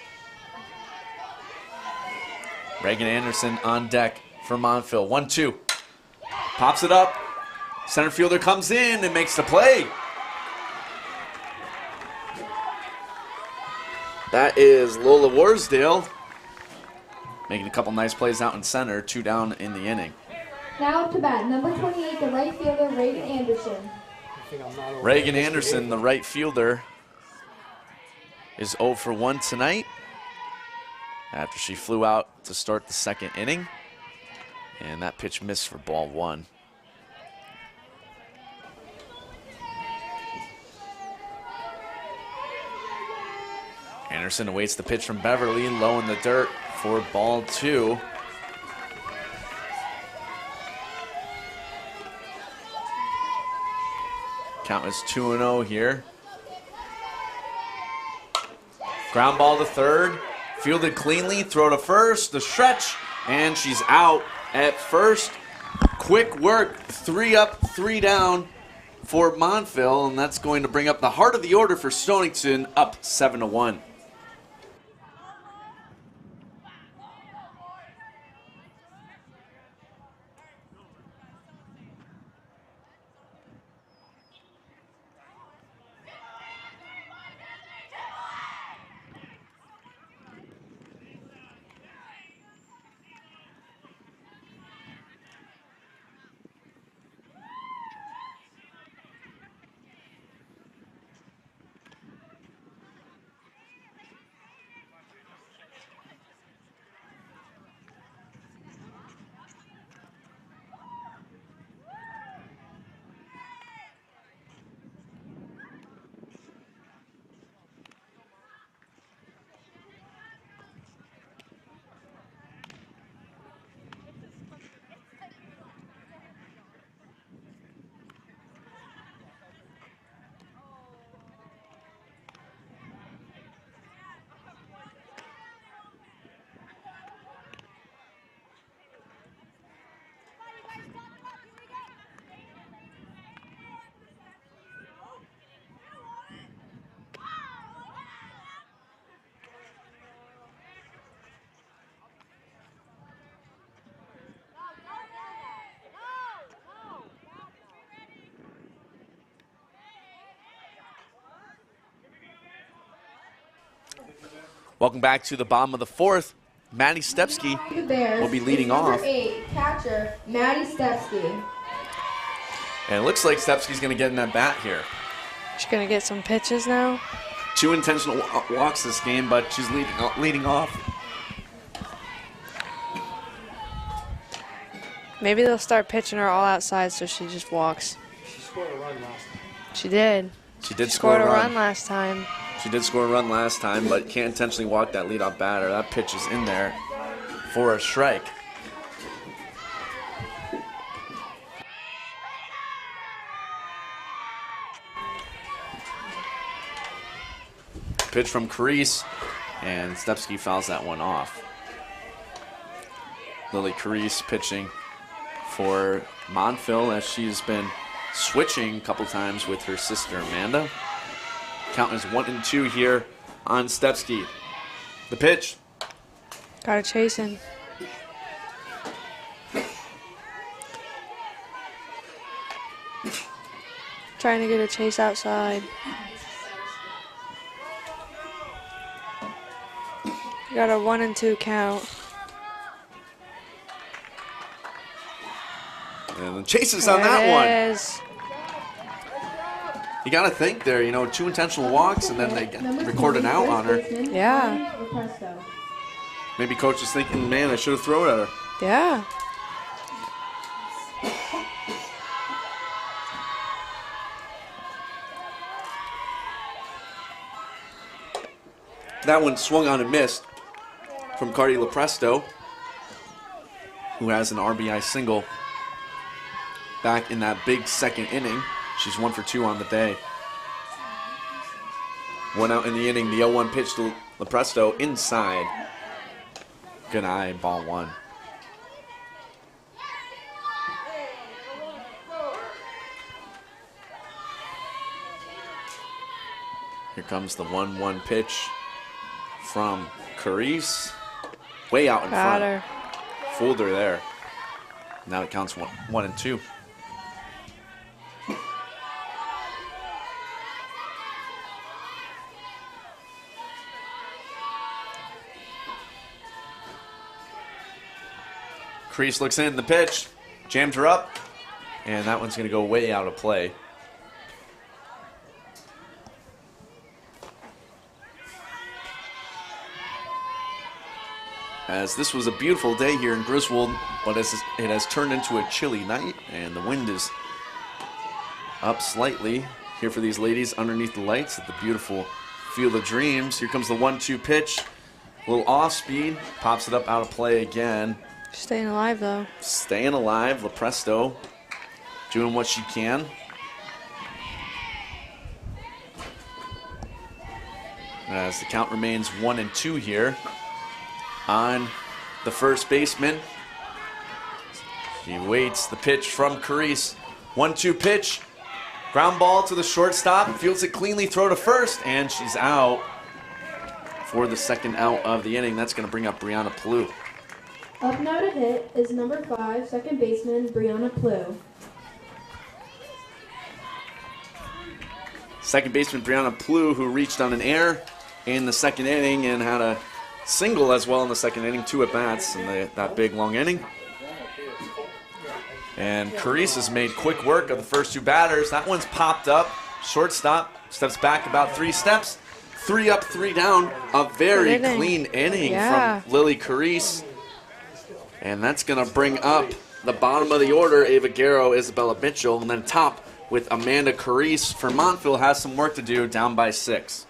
Reagan Anderson on deck for Montville. 1-2. Pops it up. Center fielder comes in and makes the play. That is Lola Warsdale making a couple nice plays out in center. 2 down in the inning. Now to bat, number 28, the right fielder, Reagan Anderson. Reagan Anderson, the right fielder, is 0 for 1 tonight after she flew out to start the second inning. And that pitch missed for ball 1. Anderson awaits the pitch from Beverly, low in the dirt for ball 2. Count is 2-0 here. Ground ball to third, fielded cleanly, throw to first, the stretch, and she's out at first. Quick work, 3 up, 3 down for Montville, and that's going to bring up the heart of the order for Stonington, up 7-1. Welcome back to the bottom of the 4th. Maddie Stepsky will be leading off. Number 8, catcher, Maddie Stepsky. And it looks like Stepsky's going to get in that bat here. She's going to get some pitches now. 2 intentional walks this game, but she's leading off. Maybe they'll start pitching her all outside so she just walks. She scored a run last time. She did. She did She score scored a a run. run last time. She did score a run last time, but can't intentionally walk that leadoff batter. That pitch is in there for a strike. Pitch from Carice, and Stepsky fouls that one off. Lily Carice pitching for Montville as she's been switching a couple times with her sister Amanda. Count is 1-2 here on Stepsky. The pitch. Got to chase him. Trying to get a chase outside. Got a 1-2 count. And the chases on that one. There it is. You got to think there, 2 intentional walks, and then they record an out on her. Yeah. Maybe coach is thinking, man, I should have thrown at her. Yeah. That one swung on and missed from Cardi Lepresto, who has an RBI single back in that big second inning. She's 1 for 2 on the day. 1 out in the inning. The 0-1 pitch to Lepresto inside. Good eye, ball 1. Here comes the 1-1 pitch from Carice. Way out in Got front. her. Fooled her there. Now it counts 1-2. Crease looks in the pitch, jams her up, and that one's going to go way out of play. As this was a beautiful day here in Griswold, but it has turned into a chilly night, and the wind is up slightly here for these ladies underneath the lights at the beautiful Field of Dreams. Here comes the 1-2 pitch. A little off speed, pops it up out of play again. Staying alive, though. Staying alive, LaPresto doing what she can. As the count remains 1-2 here on the first baseman. She waits the pitch from Carice. 1-2 pitch. Ground ball to the shortstop. Fields it cleanly, throw to first, and she's out for the second out of the inning. That's going to bring up Brianna Plou. Up now to hit is number 5, second baseman Brianna Plou. Second baseman Brianna Plou, who reached on an error in the second inning and had a single as well in the second inning, 2 at-bats in that big, long inning. And Carice has made quick work of the first 2 batters. That one's popped up. Shortstop steps back about 3 steps. 3 up, 3 down. A very clean inning from Lily Carice. And that's going to bring up the bottom of the order, Ava Garrow, Isabella Mitchell, and then top with Amanda Carice. For Montville has some work to do, down by 6.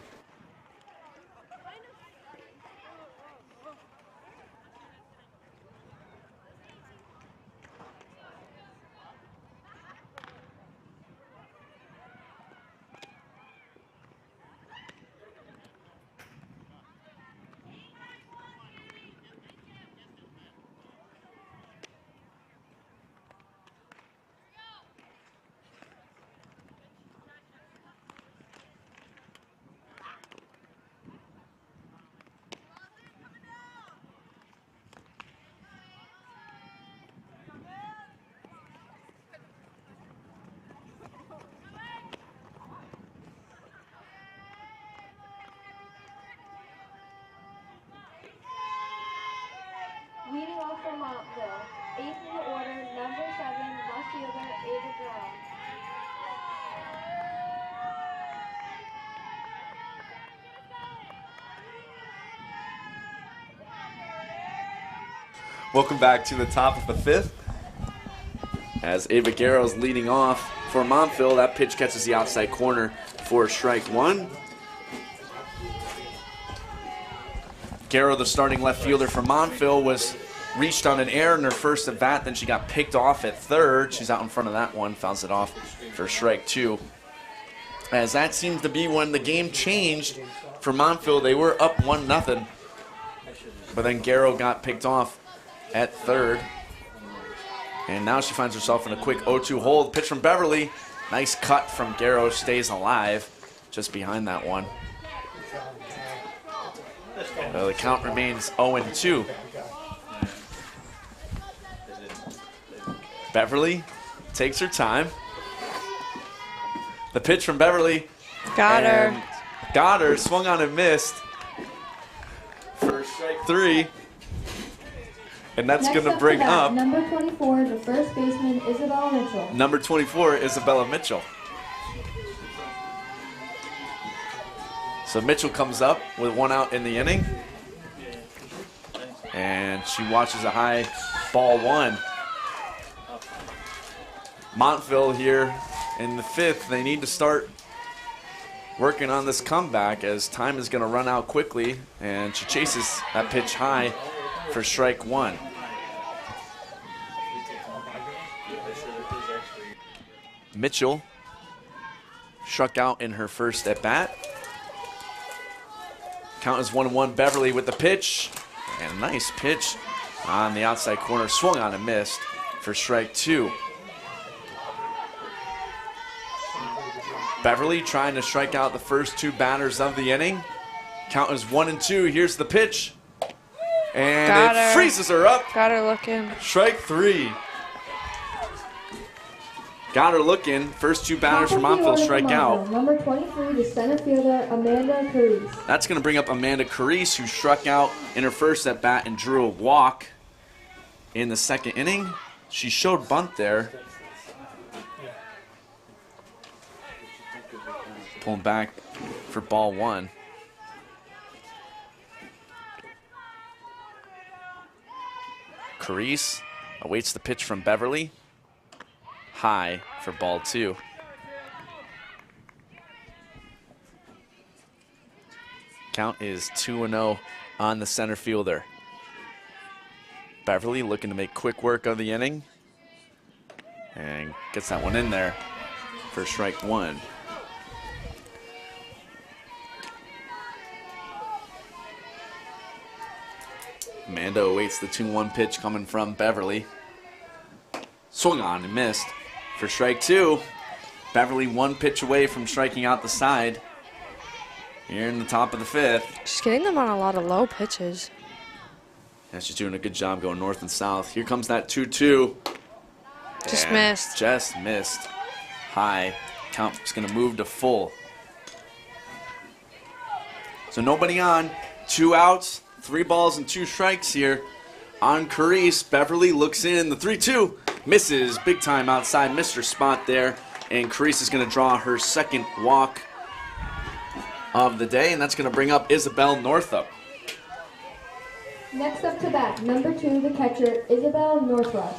Leading off for Montville, 8th in the order, number 7, left fielder Ava Brown. Welcome back to the top of the 5th. As Ava Garrow's leading off for Montville, that pitch catches the outside corner for strike 1. Garrow, the starting left fielder for Montville, was reached on an error in her first at bat. Then she got picked off at third. She's out in front of that one, fouls it off for strike 2. As that seems to be when the game changed for Montville. They were up 1-0, but then Garrow got picked off at third. And now she finds herself in a quick 0-2 hold. Pitch from Beverly. Nice cut from Garrow, stays alive just behind that one. The count remains 0-2. Beverly takes her time. The pitch from Beverly. Got her. Got her. Swung on and missed for strike 3. And that's going to bring up number 24, the first baseman Isabella Mitchell. Number 24, Isabella Mitchell. So Mitchell comes up with 1 out in the inning. And she watches a high ball 1. Montville here in the 5th. They need to start working on this comeback as time is going to run out quickly. And she chases that pitch high for strike 1. Mitchell struck out in her first at bat. Count is 1-1. Beverly with the pitch. And a nice pitch on the outside corner. Swung on and missed for strike 2. Beverly trying to strike out the first 2 batters of the inning. Count is 1-2. Here's the pitch. And it freezes her up. Got her looking. Strike 3. Got her looking. First 2 batters from Montville strike out. Number 23, the center fielder, Amanda Carice. That's going to bring up Amanda Carice, who struck out in her first at bat and drew a walk. in the second inning. She showed bunt there. Pulling back for ball 1. Carice awaits the pitch from Beverly. High for ball 2. Count is 2-0 on the center fielder. Beverly looking to make quick work of the inning. And gets that one in there for strike 1. Amanda awaits the 2-1 pitch coming from Beverly. Swung on and missed for strike 2. Beverly 1 pitch away from striking out the side here in the top of the 5th. She's getting them on a lot of low pitches. Yeah, she's doing a good job going north and south. Here comes that 2-2. Just And missed. Just missed. High. Count is going to move to full. So nobody on. 2 outs. 3 balls and 2 strikes here on Carice. Beverly looks in. The 3-2 misses big time outside. Missed her spot there. And Carice is going to draw her second walk of the day. And that's going to bring up Isabel Northup. Next up to bat, number 2, the catcher, Isabella Northrup.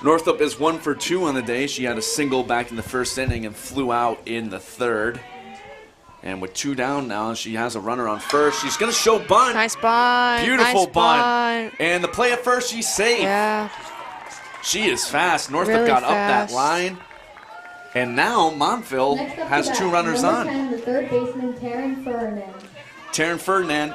Northup is 1 for 2 on the day. She had a single back in the first inning and flew out in the 3rd. And with 2 down now, she has a runner on first. She's going to show bunt. Nice bunt. Beautiful nice bunt. And the play at first, she's safe. Yeah. She is fast. Northup Really got up that fast. line. And now Montville Next up has to 2 bat, runners number on. 10, the third baseman, Taryn Ferdinand. Taryn Ferdinand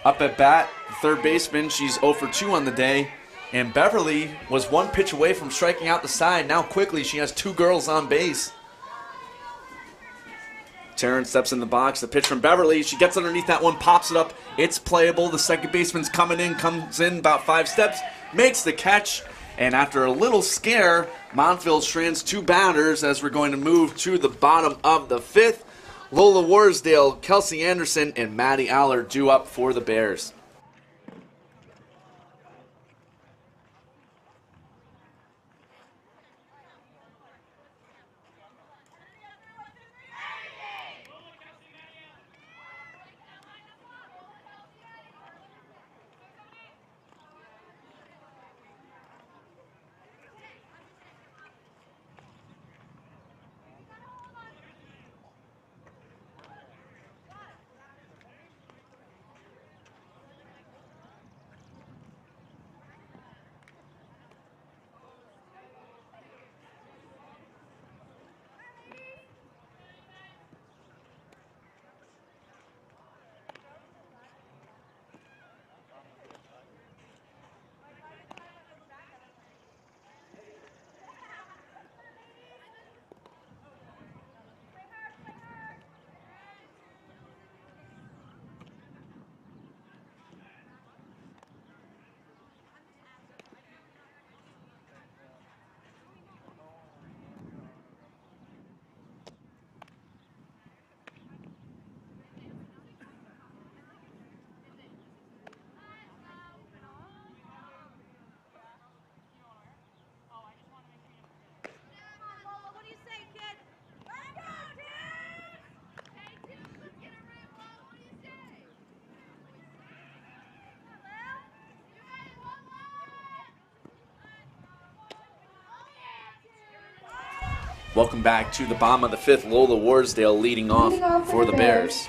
up at bat, third baseman. She's 0 for 2 on the day. And Beverly was 1 pitch away from striking out the side. Now quickly she has 2 girls on base. Taryn steps in the box. The pitch from Beverly. She gets underneath that one, pops it up. It's playable. The second baseman's coming in, comes in about 5 steps, makes the catch. And after a little scare, Montville strands 2 batters as we're going to move to the bottom of the 5th. Lola Warsdale, Kelsey Anderson, and Maddie Aller due up for the Bears. Welcome back to the bottom of the 5th. Lola Warsdale leading off for the Bears.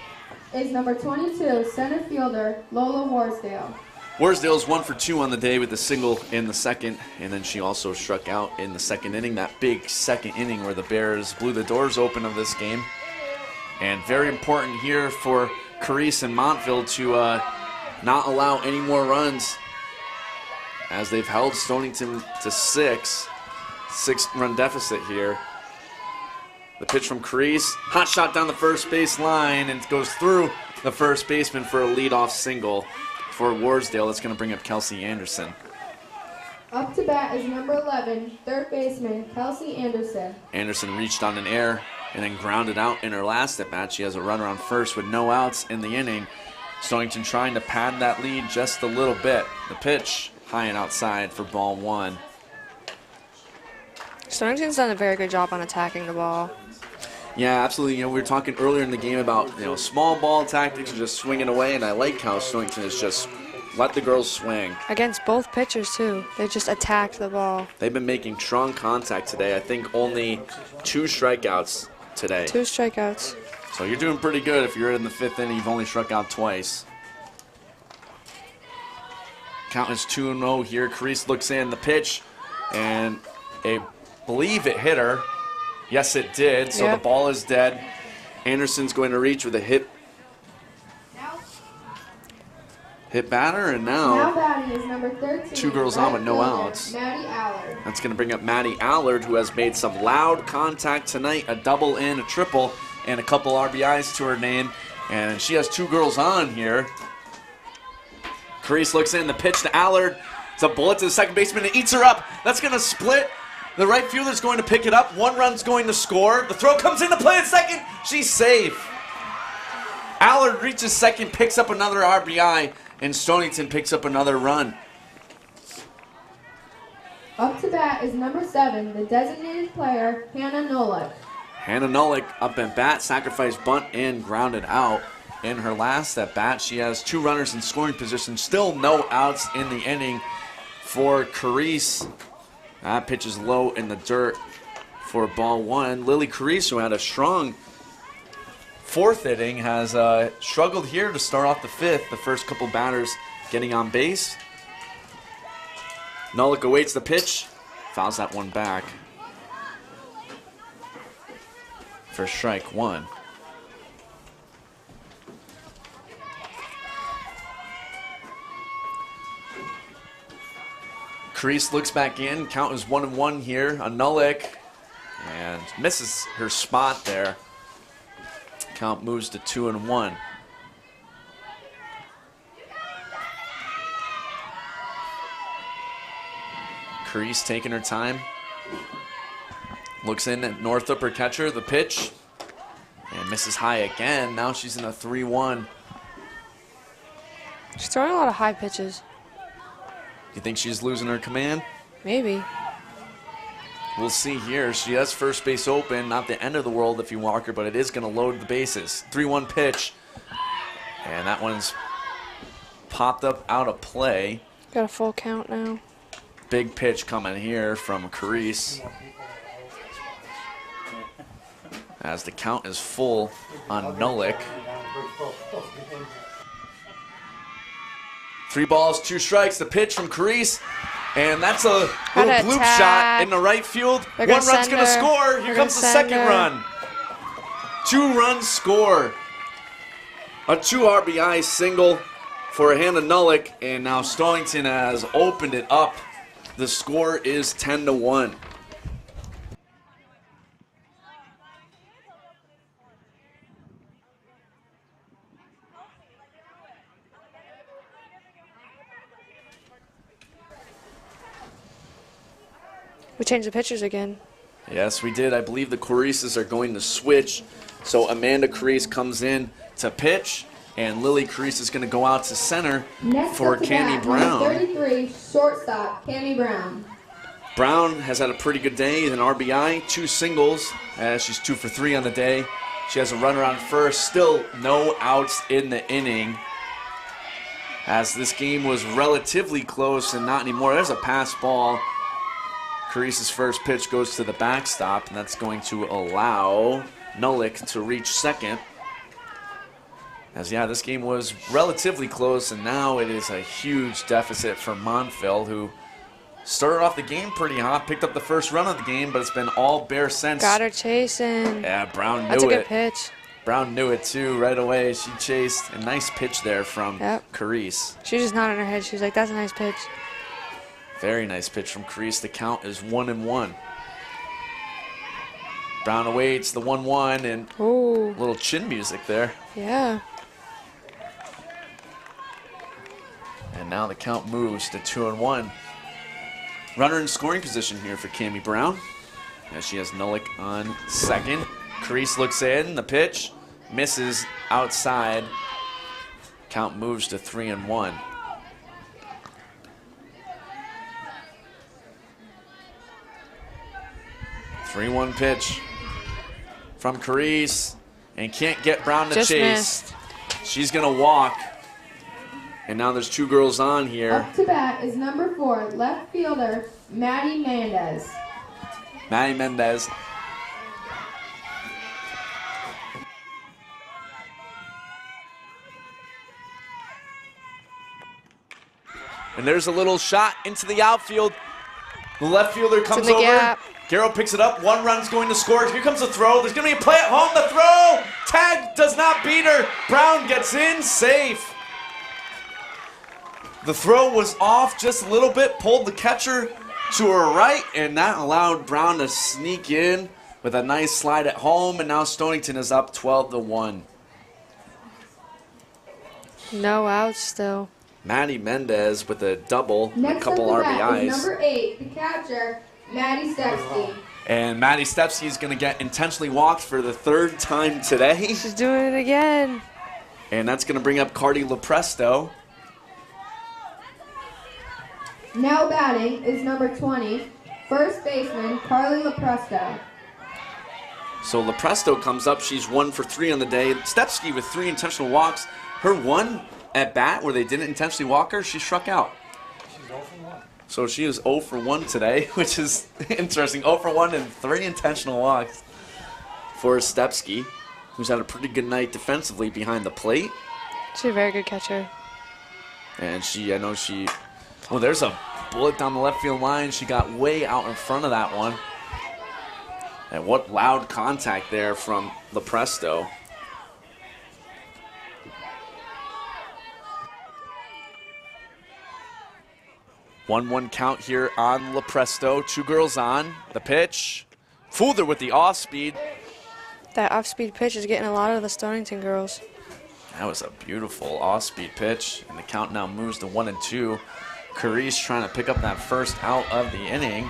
Is number 22, center fielder, Lola Warsdale. Warsdale's 1 for 2 on the day with a single in the second, and then she also struck out in the second inning, that big second inning where the Bears blew the doors open of this game. And very important here for Carice and Montville to not allow any more runs as they've held Stonington to 6-run deficit here. The pitch from Carice, hot shot down the first base line, and goes through the first baseman for a leadoff single for Warsdale. That's going to bring up Kelsey Anderson. Up to bat is number 11, third baseman, Kelsey Anderson. Anderson reached on an error and then grounded out in her last at bat. She has a runner on first with no outs in the inning. Stonington trying to pad that lead just a little bit. The pitch high and outside for ball 1. Stonington's done a very good job on attacking the ball. Yeah, absolutely. You know, we were talking earlier in the game about, small ball tactics and just swinging away, and I like how Stonington has just let the girls swing. Against both pitchers, too. They just attacked the ball. They've been making strong contact today. I think only 2 strikeouts today. 2 strikeouts. So you're doing pretty good if you're in the 5th inning. You've only struck out twice. Count is 2-0 here. Carice looks in the pitch, and I believe it hit her. Yes, it did. So the ball is dead. Anderson's going to reach with a hit batter, and Now batting is number 13. 2 girls on with no outs. Maddie Allard. That's going to bring up Maddie Allard, who has made some loud contact tonight, a double and a triple, and a couple RBIs to her name. And she has 2 girls on here. Carice looks in, the pitch to Allard. It's a bullet to the second baseman, and eats her up. That's going to split. The right fielder's going to pick it up. 1 run's going to score. The throw comes into play at second. She's safe. Allard reaches second, picks up another RBI, and Stonington picks up another run. Up to bat is number 7, the designated player, Hannah Nolik. Hannah Nolik up at bat, sacrifice bunt, and grounded out. In her last at bat, she has 2 runners in scoring position. Still no outs in the inning for Carice. That pitch is low in the dirt for ball 1. Lily Carice, who had a strong 4th inning, has struggled here to start off the 5th. The first couple batters getting on base. Nolik awaits the pitch, fouls that one back for strike 1. Carice looks back in. Count is 1-1 here. A Nolik, and misses her spot there. Count moves to 2-1. Carice taking her time. Looks in at Northup, her catcher. The pitch, and misses high again. Now she's in a 3-1. She's throwing a lot of high pitches. You think she's losing her command? Maybe. We'll see here. She has first base open. Not the end of the world if you walk her, but it is going to load the bases. 3-1 pitch. And that one's popped up out of play. Got a full count now. Big pitch coming here from Carice. As the count is full on Nolik. 3 balls, 2 strikes. The pitch from Carice, and that's a little bloop shot in the right field. 1 run's going to score. Here comes the second run. 2 runs score. A 2 RBI single for Hannah Nolik, and now Stonington has opened it up. The score is 10-1. We changed the pitchers again. Yes, we did. I believe the Carices are going to switch. So Amanda Carice comes in to pitch, and Lily Carice is going to go out to center for Cami Brown. 33, shortstop, Cami Brown. Brown has had a pretty good day, an RBI, 2 singles, as she's 2 for 3 on the day. She has a runner on first, still no outs in the inning, as this game was relatively close and not anymore. There's a pass ball. Carice's first pitch goes to the backstop, and that's going to allow Nolik to reach second. As, yeah, this game was relatively close, and now it is a huge deficit for Montville, who started off the game pretty hot, picked up the first run of the game, but it's been all bare since. Got her chasing. Yeah, Brown knew it. That's a good pitch. Brown knew it, too, right away. She chased. A nice pitch there from Carice. She just nodded her head. She was like, that's a nice pitch. Very nice pitch from Carice. The count is 1-1. Brown awaits the 1-1, and ooh, little chin music there. Yeah. And now the count moves to 2-1. Runner in scoring position here for Cami Brown, as she has Nolik on second. Carice looks in, the pitch misses outside. Count moves to 3-1. 3-1 pitch from Carice, and can't get Brown to Just chase. missed. She's going to walk. And now there's 2 girls on here. Up to bat is number 4, left fielder, Maddie Mendez. Maddie Mendez. And there's a little shot into the outfield. The left fielder comes in the over. gap. Garrow picks it up. 1 run's going to score. Here comes the throw. There's going to be a play at home. The throw. Tag does not beat her. Brown gets in safe. The throw was off just a little bit. Pulled the catcher to her right. And that allowed Brown to sneak in with a nice slide at home. And now Stonington is up 12-1. No outs still. Maddie Mendez with a double, Next a couple up to bat RBIs. is number 8, the catcher, Maddie Stepsky. And Maddie Stepsky is going to get intentionally walked for the 3rd time today. She's doing it again. And that's going to bring up Cardi LaPresto. Now batting is number 20, first baseman, Carly LaPresto. So LaPresto comes up. She's 1 for 3 on the day. Stepsky with 3 intentional walks. Her 1 at bat where they didn't intentionally walk her, she struck out. She's 0 for 1. So she is 0 for 1 today, which is interesting. 0 for 1 and 3 intentional walks for Stepsky, who's had a pretty good night defensively behind the plate. She's a very good catcher. And oh, there's a bullet down the left field line. She got way out in front of that one. And what loud contact there from LaPresto. One count here on LaPresto. 2 girls on. The pitch. Fooled her with the off speed. That off-speed pitch is getting a lot of the Stonington girls. That was a beautiful off-speed pitch. And the count now moves to 1-2. Carice trying to pick up that first out of the inning.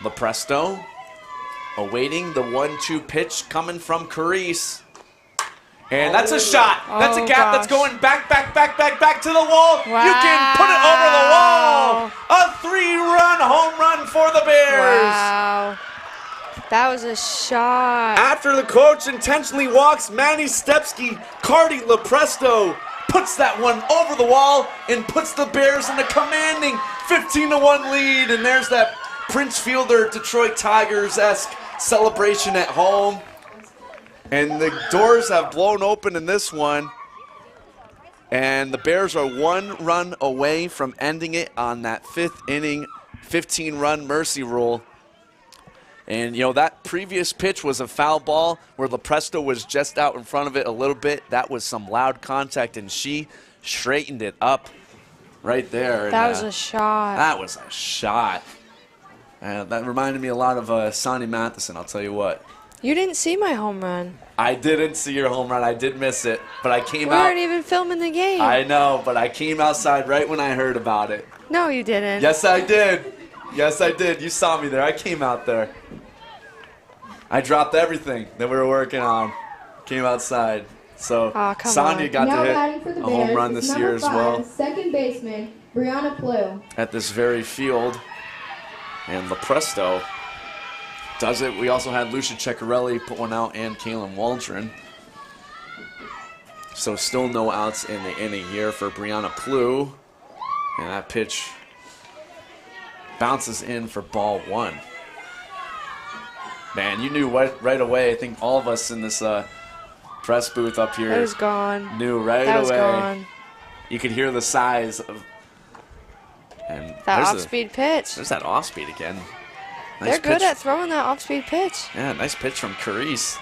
LaPresto awaiting the 1-2 pitch coming from Carice. And that's a shot. That's a gap that's going back to the wall. Wow. You can put it over the wall. A 3-run home run for the Bears. Wow. That was a shot. After the coach intentionally walks Maddie Stepsky, Cardi LaPresto puts that one over the wall and puts the Bears in a commanding 15-1 lead. And there's that Prince Fielder Detroit Tigers-esque celebration at home. And the doors have blown open in this one. And the Bears are 1 run away from ending it on that 5th inning, 15-run mercy rule. And, you know, that previous pitch was a foul ball where LaPresto was just out in front of it a little bit. That was some loud contact, and she straightened it up right there. That and, was a shot. That was a shot. That reminded me a lot of Sonny Matheson, I'll tell you what. You didn't see my home run. I didn't see your home run. I did miss it, but I came We out. weren't even filming the game. I know, but I came outside right when I heard about it. No, you didn't. Yes, I did. Yes, I did. You saw me there. I came out there. I dropped everything that we were working on. Came outside. So come Sonia on. got Now to batting for hit the a home Bears run is this number year as 5, well second baseman, Brianna Plew. at this very field. And LaPresto does it. We also had Lucia Ceccarelli put one out and Kaylin Waldron. So still no outs in the inning here for Brianna Plew. And that pitch bounces in for ball 1. Man, you knew right away. I think all of us in this press booth up here It was gone. knew right That away. was gone. You could hear the size of. And That there's off-speed pitch. There's that off-speed again. Nice They're good pitch. at throwing that off-speed pitch. Yeah, nice pitch from Carice.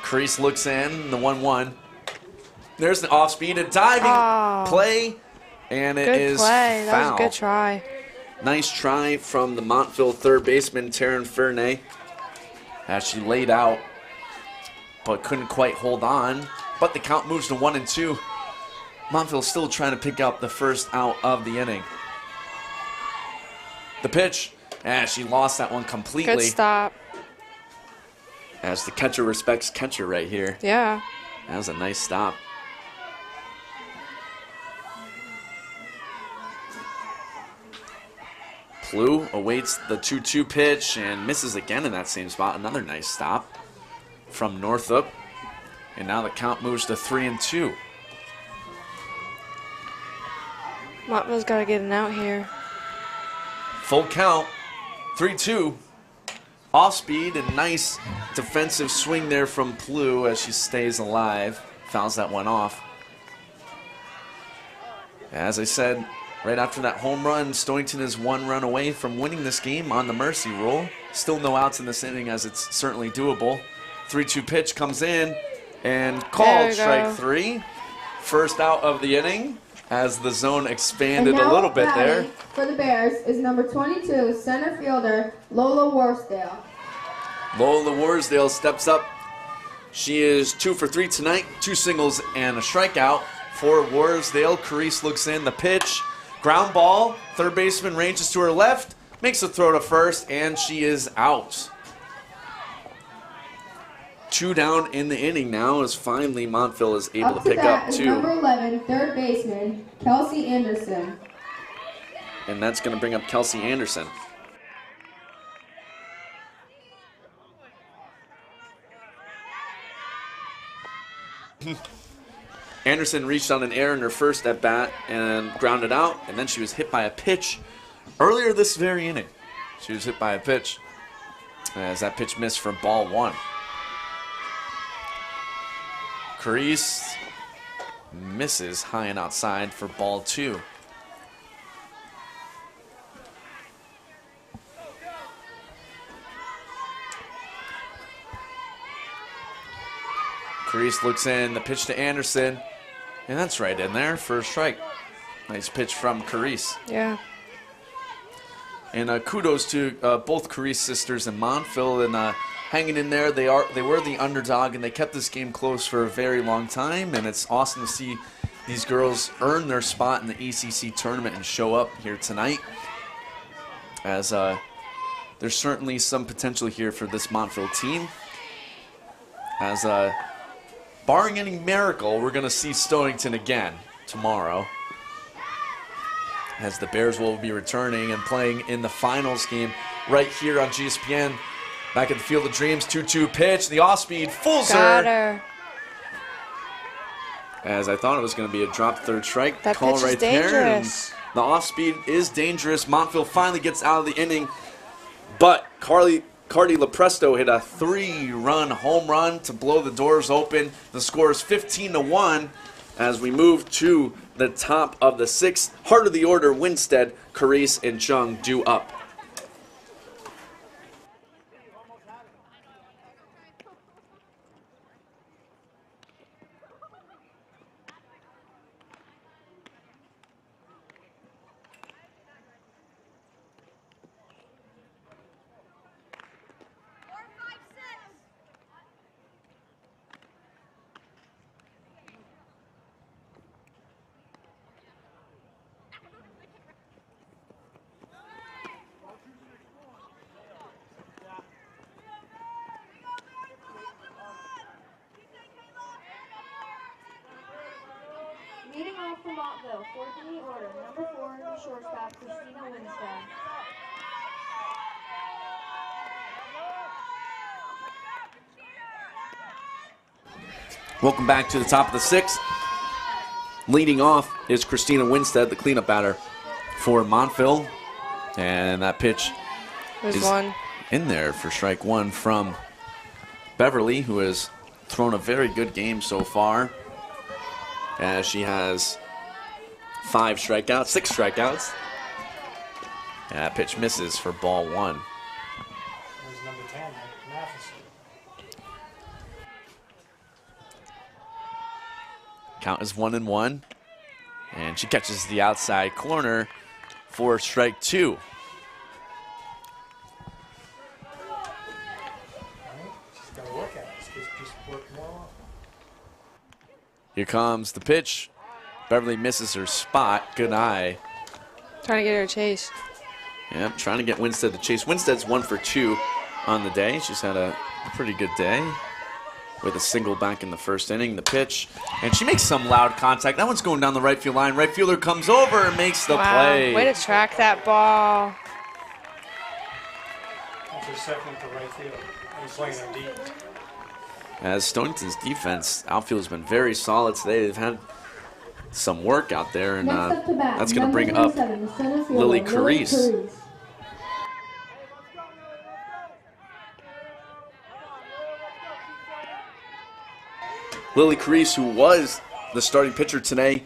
Carice looks in, the 1-1. There's the off-speed, a diving play, and it Good is play. foul. That was a good try. Nice try from the Montville third baseman, Taryn Ferdinand, as she laid out, but couldn't quite hold on. But the count moves to 1-2. Montville still trying to pick up the first out of the inning. The pitch, she lost that one completely. Good stop. As the catcher respects catcher right here. Yeah. That was a nice stop. Plew awaits the 2-2 pitch and misses again in that same spot. Another nice stop from Northup. And now the count moves to 3-2. Montville's got to get an out here. Full count, 3-2. Off speed and nice defensive swing there from Plew as she stays alive. Fouls that one off. As I said, right after that home run, Stonington is 1 run away from winning this game on the mercy rule. Still no outs in this inning as it's certainly doable. 3-2 pitch comes in and called strike 3. First out of the inning as the zone expanded a little bit there. For the Bears is number 22, center fielder Lola Warsdale. Lola Warsdale steps up. She is 2 for 3 tonight, 2 singles and a strikeout for Warsdale. Carice looks in the pitch. Ground ball, third baseman ranges to her left, makes a throw to first, and she is out. 2 down in the inning now as finally Montville is able to pick up 2. Number 11, third baseman Kelsey Anderson. And that's going to bring up Kelsey Anderson. Anderson reached on an error in her first at bat and grounded out, and then she was hit by a pitch earlier this very inning. She was hit by a pitch as that pitch missed for ball 1. Carice misses high and outside for ball 2. Carice looks in, the pitch to Anderson, and that's right in there for a strike. Nice pitch from Carice. Yeah. And kudos to both Carice sisters in Montville and hanging in there. They were the underdog, and they kept this game close for a very long time, and it's awesome to see these girls earn their spot in the ECC tournament and show up here tonight, as there's certainly some potential here for this Montville team. As barring any miracle, we're going to see Stonington again tomorrow, as the Bears will be returning and playing in the finals game right here on GSPN. Back at the Field of Dreams, 2-2 pitch. The off-speed fools her. As I thought it was going to be a drop third strike. That call pitch right is dangerous. There. The off-speed is dangerous. Montville finally gets out of the inning, but Cardi LaPresto hit a 3-run home run to blow the doors open. The score is 15-1 as we move to the top of the 6th. Heart of the order, Winstead, Carice, and Chung due up. Leading off for Montville, fourth in the order, number 4, shortstop Christina Winstead. Welcome back to the top of the 6th. Leading off is Christina Winstead, the cleanup batter for Montville. And that pitch is in there for strike 1 from Beverly, who has thrown a very good game so far, as she has 6 strikeouts. And that pitch misses for ball 1. There's number 10, Matheson. Count is 1-1. And she catches the outside corner for strike 2. She's got to work at it. Just work more on. Here comes the pitch. Beverly misses her spot. Good eye. Trying to get her a chase. Yep, trying to get Winstead to chase. Winstead's 1 for 2 on the day. She's had a pretty good day with a single back in the first inning. The pitch, and she makes some loud contact. That one's going down the right field line. Right fielder comes over and makes the play. Way to track that ball. That's his second to right field. He's playing him deep. As Stonington's defense, outfield has been very solid today. They've had some work out there, and Next up to bat, that's going to number bring up 27, the center fielder, Lily Carice. Lily Carice, who was the starting pitcher today,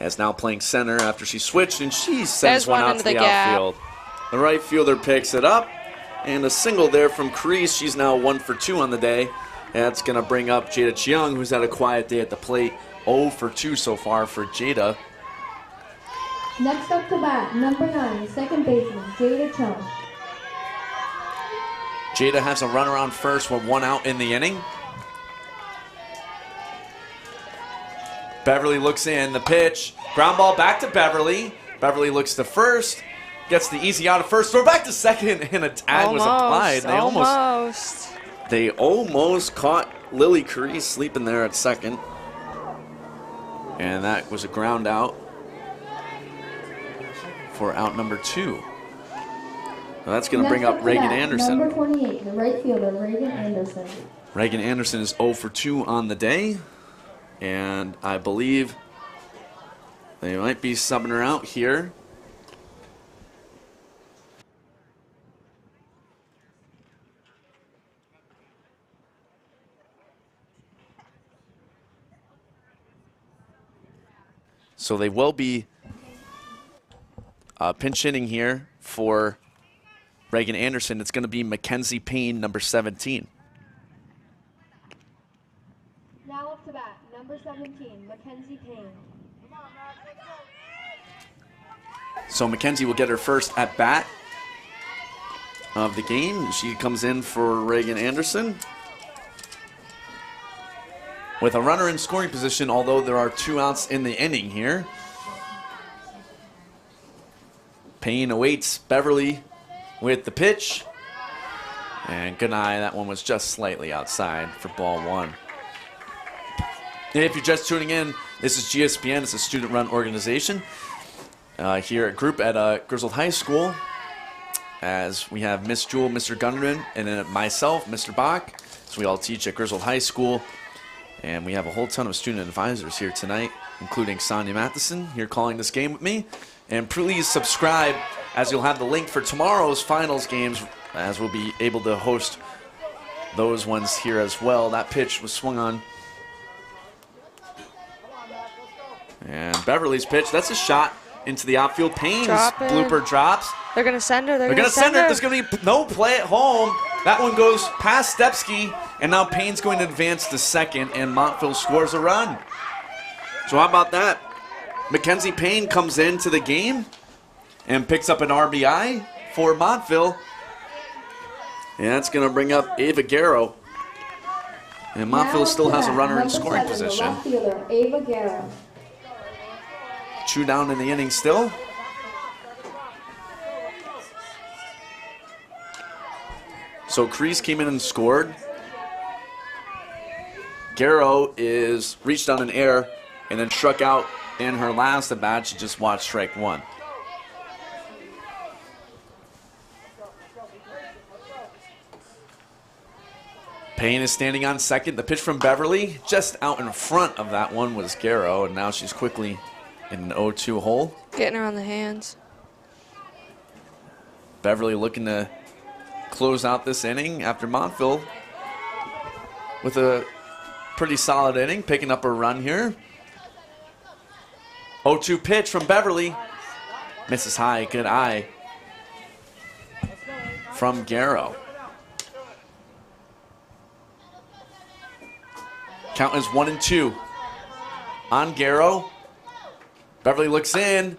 is now playing center after she switched, and she sends There's one one out into to the the gap. outfield. The right fielder picks it up, and a single there from Carice. She's now 1 for 2 on the day. That's going to bring up Jada Chiang, who's had a quiet day at the plate. 0 for 2 so far for Jada. Next up to bat, number 9, second baseman, Jada Chung. Jada has a run around first with 1 out in the inning. Beverly looks in, the pitch, ground ball back to Beverly. Beverly looks to first, gets the easy out of first, throw back to second, and a tag was applied. They almost caught Lily Carice sleeping there at second. And that was a ground out for out number 2. Well, that's going to bring up Reagan Anderson. Number 28, the right fielder, Reagan Anderson. Reagan Anderson is 0 for 2 on the day. And I believe they might be subbing her out here. So they will be pinch hitting here for Reagan Anderson. It's going to be Mackenzie Payne, number 17. Now up to bat, number 17, Mackenzie Payne. So Mackenzie will get her first at bat of the game. She comes in for Reagan Anderson. With a runner in scoring position, although there are 2 outs in the inning here. Payne awaits Beverly with the pitch. And good eye, that one was just slightly outside for ball 1. And if you're just tuning in, this is GSPN. It's a student-run organization here at Group at Griswold High School. As we have Miss Jewel, Mr. Gunderman, and then myself, Mr. Bach. So we all teach at Griswold High School. And we have a whole ton of student advisors here tonight, including Sonia Matheson here calling this game with me. And please subscribe, as you'll have the link for tomorrow's finals games, as we'll be able to host those ones here as well. That pitch was swung on. And Beverly's pitch, that's a shot into the outfield. Payne's blooper drops. They're going to send her. They're going to send her. There's going to be no play at home. That one goes past Stepsky, and now Payne's going to advance to second, and Montville scores a run. So how about that? Mackenzie Payne comes into the game and picks up an RBI for Montville. And that's going to bring up Ava Garrow. And Montville still has a runner in scoring position. Left fielder, Ava Garrow. 2 down in the inning still. So Carice came in and scored. Garrow is reached on an error and then struck out in her last at bat. She just watched strike 1. Payne is standing on second. The pitch from Beverly, just out in front of that one, was Garrow, and now she's quickly in an 0-2 hole. Getting her on the hands. Beverly looking to close out this inning after Montville with a pretty solid inning, picking up a run here. 0-2 pitch from Beverly. Misses high, good eye from Garrow. Count is 1-2 on Garrow. Beverly looks in.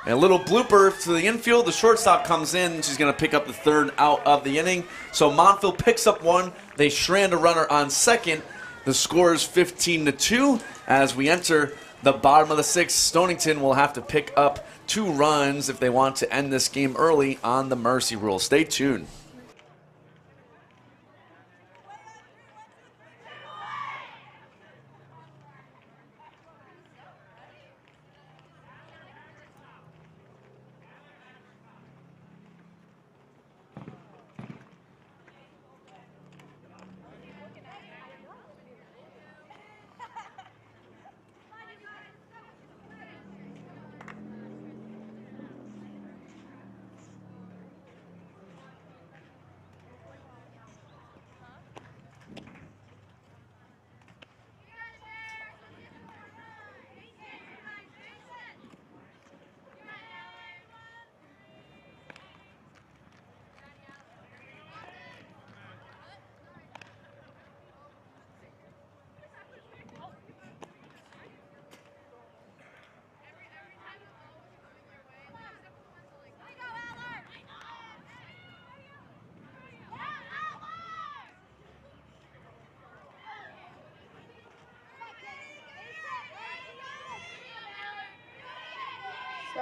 And a little blooper to the infield. The shortstop comes in. She's going to pick up the 3rd out of the inning. So Montville picks up 1. They strand a runner on second. The score is 15-2. As we enter the bottom of the 6th, Stonington will have to pick up 2 runs if they want to end this game early on the mercy rule. Stay tuned.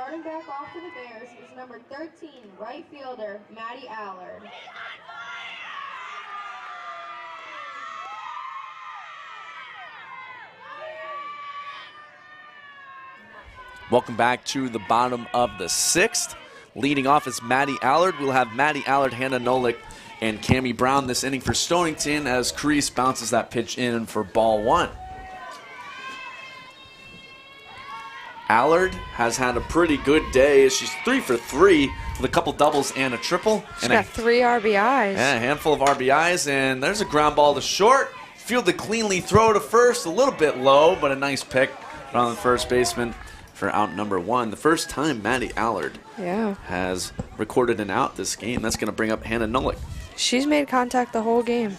Starting back off for the Bears is number 13, right fielder, Maddie Allard. Welcome back to the bottom of the 6th. Leading off is Maddie Allard. We'll have Maddie Allard, Hannah Nolik, and Cami Brown this inning for Stonington as Crease bounces that pitch in for ball 1. Allard has had a pretty good day. She's 3 for 3 with a couple doubles and a triple. She's got 3 RBIs. Yeah, a handful of RBIs, and there's a ground ball to short. Fielded cleanly, throw to first, a little bit low, but a nice pick on the first baseman for out number 1. The first time Maddie Allard has recorded an out this game. That's going to bring up Hannah Nolik. She's made contact the whole game.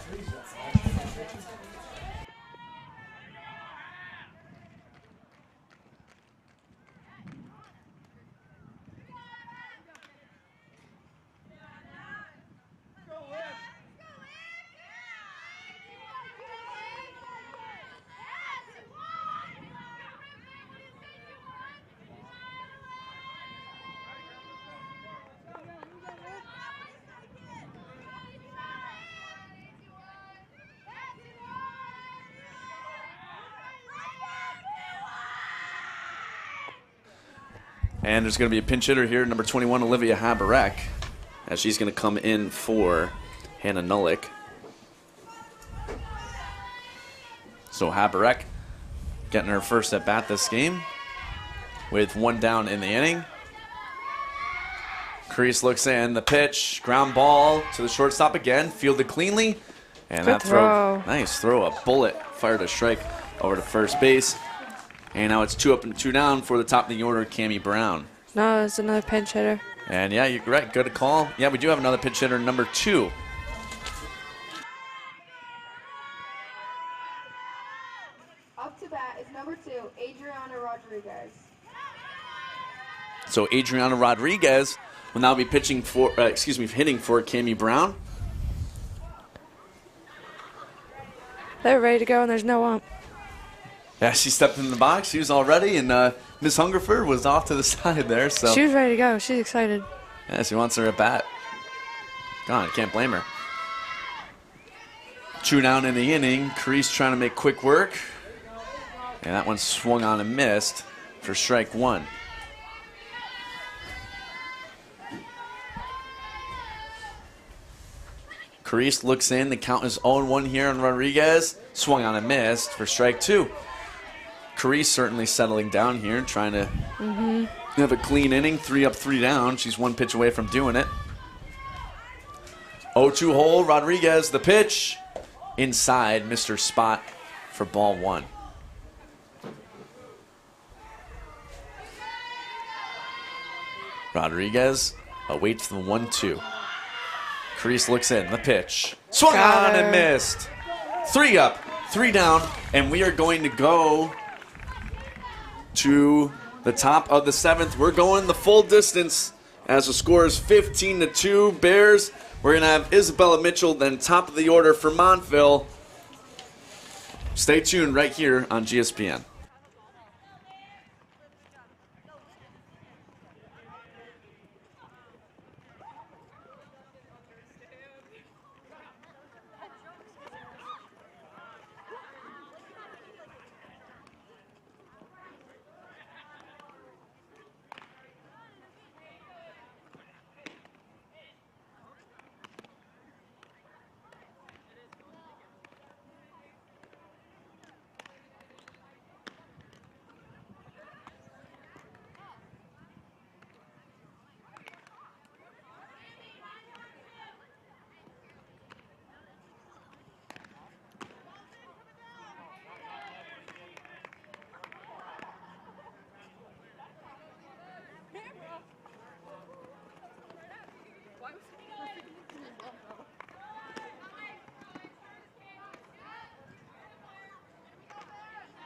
And there's going to be a pinch hitter here, number 21, Olivia Haberek, as she's going to come in for Hannah Nolik. So Haberek getting her first at bat this game with 1 down in the inning. Crease looks in, the pitch, ground ball to the shortstop again, fielded cleanly. And Good that throw, throw. nice throw, a bullet, fired a strike over to first base. And now it's 2 up and 2 down for the top of the order, Cami Brown. No, it's another pinch hitter. And yeah, you're right, good call. Yeah, we do have another pinch hitter, number 2. Up to bat is number 2, Adriana Rodriguez. So Adriana Rodriguez will now be pitching for, hitting for Cami Brown. They're ready to go, and there's no ump. Yeah, she stepped in the box. She was all ready, and Miss Hungerford was off to the side there. So She was ready to go. She's excited. yeah, she wants her at bat. God, I can't blame her. 2 down in the inning. Crease trying to make quick work. And that one swung on and missed for strike 1. Crease looks in. The count is 0-1 here on Rodriguez. Swung on and missed for strike 2. Crease certainly settling down here, trying to have a clean inning. 3 up, 3 down. She's 1 pitch away from doing it. 0-2 hole. Rodriguez, the pitch. Inside, Mr. Spot for ball 1. Rodriguez awaits the 1-2. Crease looks in, the pitch. Swung Got on her. and missed. 3 up, 3 down, and we are going to go to the top of the 7th. We're going the full distance as the score is 15-2 Bears. We're going to have Isabella Mitchell, then top of the order for Montville. Stay tuned right here on GSPN.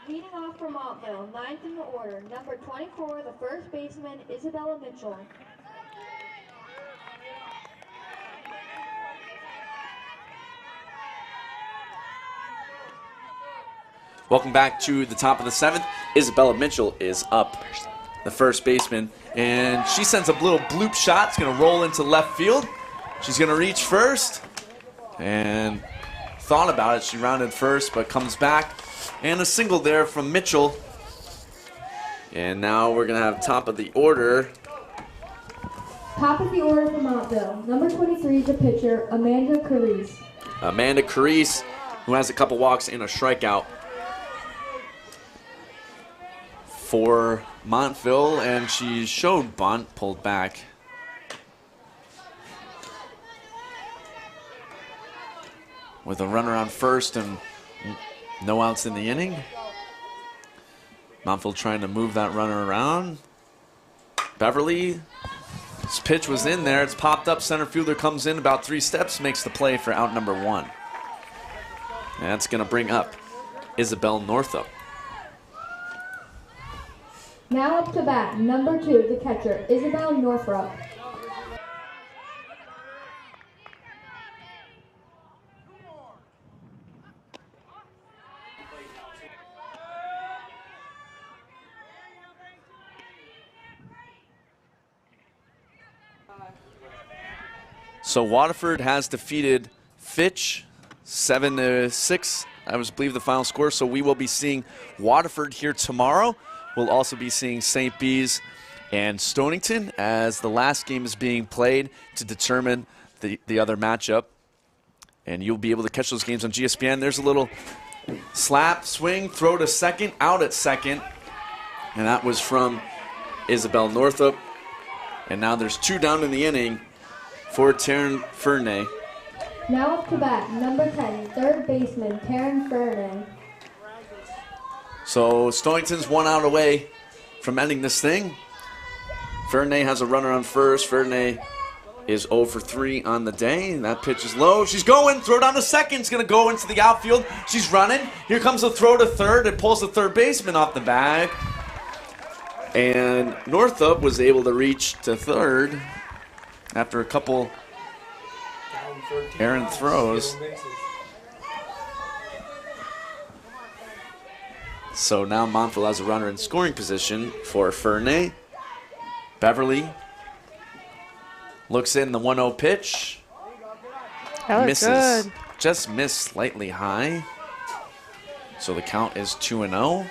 Leading off for Montville, 9th in the order, number 24, the first baseman, Isabella Mitchell. Welcome back to the top of the 7th. Isabella Mitchell is up, the first baseman, And she sends a little bloop shot. It's going to roll into left field. She's going to reach first. And thought about it. She rounded first, but comes back. And a single there from Mitchell. And now we're going to have top of the order. Top of the order for Montville. Number 23 is the pitcher, Amanda Carice. Amanda Carice, who has a couple walks and a strikeout for Montville, and she showed bunt, pulled back. With a runner on first and no outs in the inning. Montville trying to move that runner around. Beverly's pitch was in there. It's popped up. Center fielder comes in about 3 steps, makes the play for out number 1. And that's going to bring up Isabella Northup. Now up to bat, number 2, the catcher, Isabella Northup. So Waterford has defeated Fitch 7-6, I believe the final score. So we will be seeing Waterford here tomorrow. We'll also be seeing St. Bees and Stonington as the last game is being played to determine the other matchup. And you'll be able to catch those games on GSPN. There's a little slap, swing, throw to second, out at second. And that was from Isabella Northup. And now there's 2 down in the inning for Taryn Ferdinand. Now up to bat, number 10, third baseman, Taryn Ferdinand. So Stonington's 1 out away from ending this thing. Ferdinand has a runner on first. Ferdinand is 0 for 3 on the day. That pitch is low. She's going. Throw down to second. It's going to go into the outfield. She's running. Here comes the throw to third. It pulls the third baseman off the bag. And Northup was able to reach to third after a couple errant throws. So now Montville has a runner in scoring position for Fernay. Beverly looks in the 1-0 pitch. That was Misses. good. Just missed slightly high. So the count is 2-0.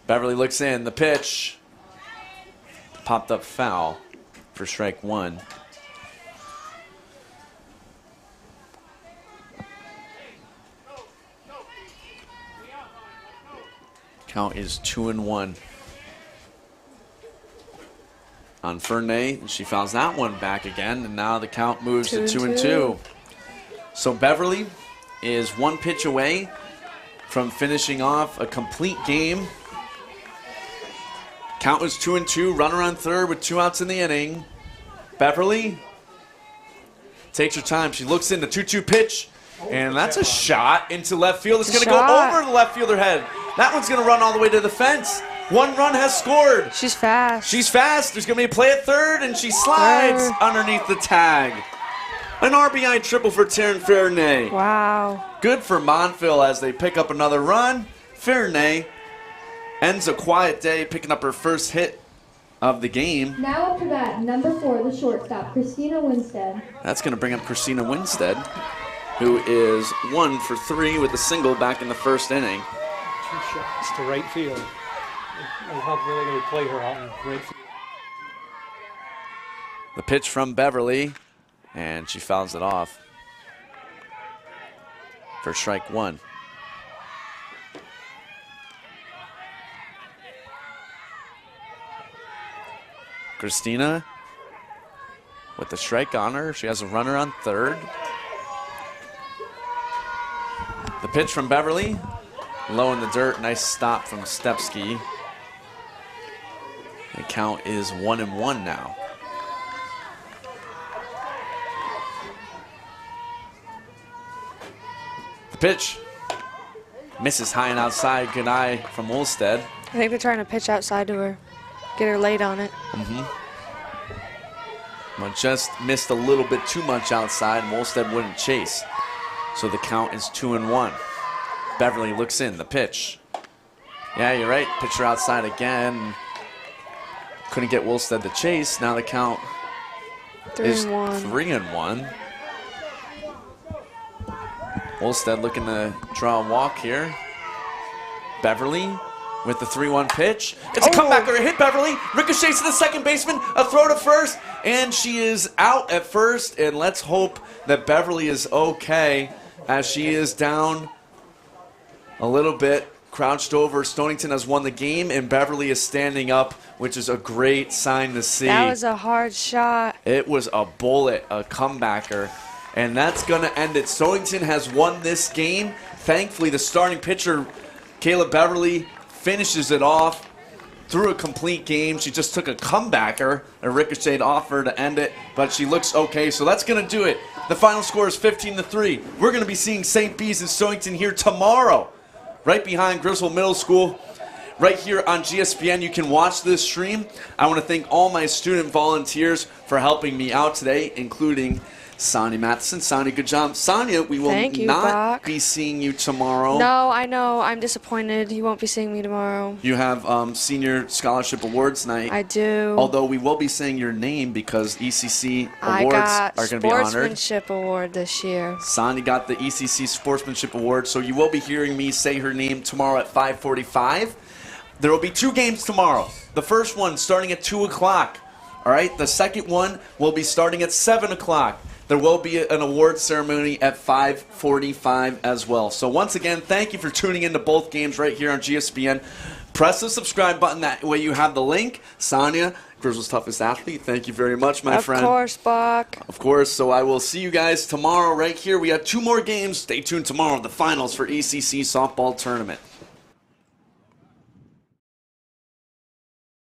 Beverly looks in, the pitch. Popped up foul for strike 1. Count is 2-1 on Fernay. She fouls that one back again, and now the count moves to 2-2. So Beverly is 1 pitch away from finishing off a complete game. Count was 2-2. Runner on third with 2 outs in the inning. Beverly takes her time. She looks in the 2-2 pitch, and that's a shot into left field. It's going to go over the left fielder head. That one's going to run all the way to the fence. 1 run has scored. She's fast. She's fast. There's going to be a play at third, and she slides underneath the tag. An RBI triple for Taryn Fernay. Wow. Good for Montville as they pick up another run. Fernay ends a quiet day, picking up her first hit of the game. Now up to bat, number 4, the shortstop, Christina Winstead. That's going to bring up Christina Winstead, who is 1 for 3 with a single back in the first inning. 2 shots to right field. It'll help really going to play her out in right field. The pitch from Beverly, and she fouls it off for strike 1. Christina with the strike on her. She has a runner on third. The pitch from Beverly, low in the dirt. Nice stop from Stepsky. The count is 1-1 now. The pitch misses high and outside. Good eye from Wolstead. I think they're trying to pitch outside to her. Get her laid on it. But just missed a little bit too much outside, and Wolstead wouldn't chase. So the count is 2-1. Beverly looks in, the pitch. Yeah, you're right. Pitcher outside again. Couldn't get Winstead to chase. Now the count is 3-1. Winstead looking to draw a walk here. Beverly with the 3-1 pitch. It's a comebacker. It hit Beverly. Ricochets to the second baseman. A throw to first. And she is out at first. And let's hope that Beverly is okay as she is down a little bit. Crouched over. Stonington has won the game. And Beverly is standing up, which is a great sign to see. That was a hard shot. It was a bullet, a comebacker. And that's going to end it. Stonington has won this game. Thankfully, the starting pitcher, Kayla Beverly, finishes it off through a complete game. She just took a comebacker, a ricocheted off her to end it, but she looks okay. So that's going to do it. The final score is 15-3. We're going to be seeing St. Bees and Stonington here tomorrow, right behind Griswold Middle School. Right here on GSPN, you can watch this stream. I want to thank all my student volunteers for helping me out today, including Sonia Matheson. Sonia, good job. Sonia, we will not be seeing you tomorrow. No, I know. I'm disappointed. You won't be seeing me tomorrow. You have Senior Scholarship Awards night. I do. Although we will be saying your name because ECC Awards are going to be honored. Sportsmanship Award this year. Sonia got the ECC Sportsmanship Award, so you will be hearing me say her name tomorrow at 5:45. There will be 2 games tomorrow. The first one starting at 2 o'clock. All right? The second one will be starting at 7 o'clock. There will be an award ceremony at 5:45 as well. So once again, thank you for tuning into both games right here on GSPN. Press the subscribe button. That way you have the link. Sonia, Griswold's toughest athlete, thank you very much, my friend. Of course, Buck. Of course. So I will see you guys tomorrow right here. We have 2 more games. Stay tuned tomorrow, the finals for ECC Softball Tournament.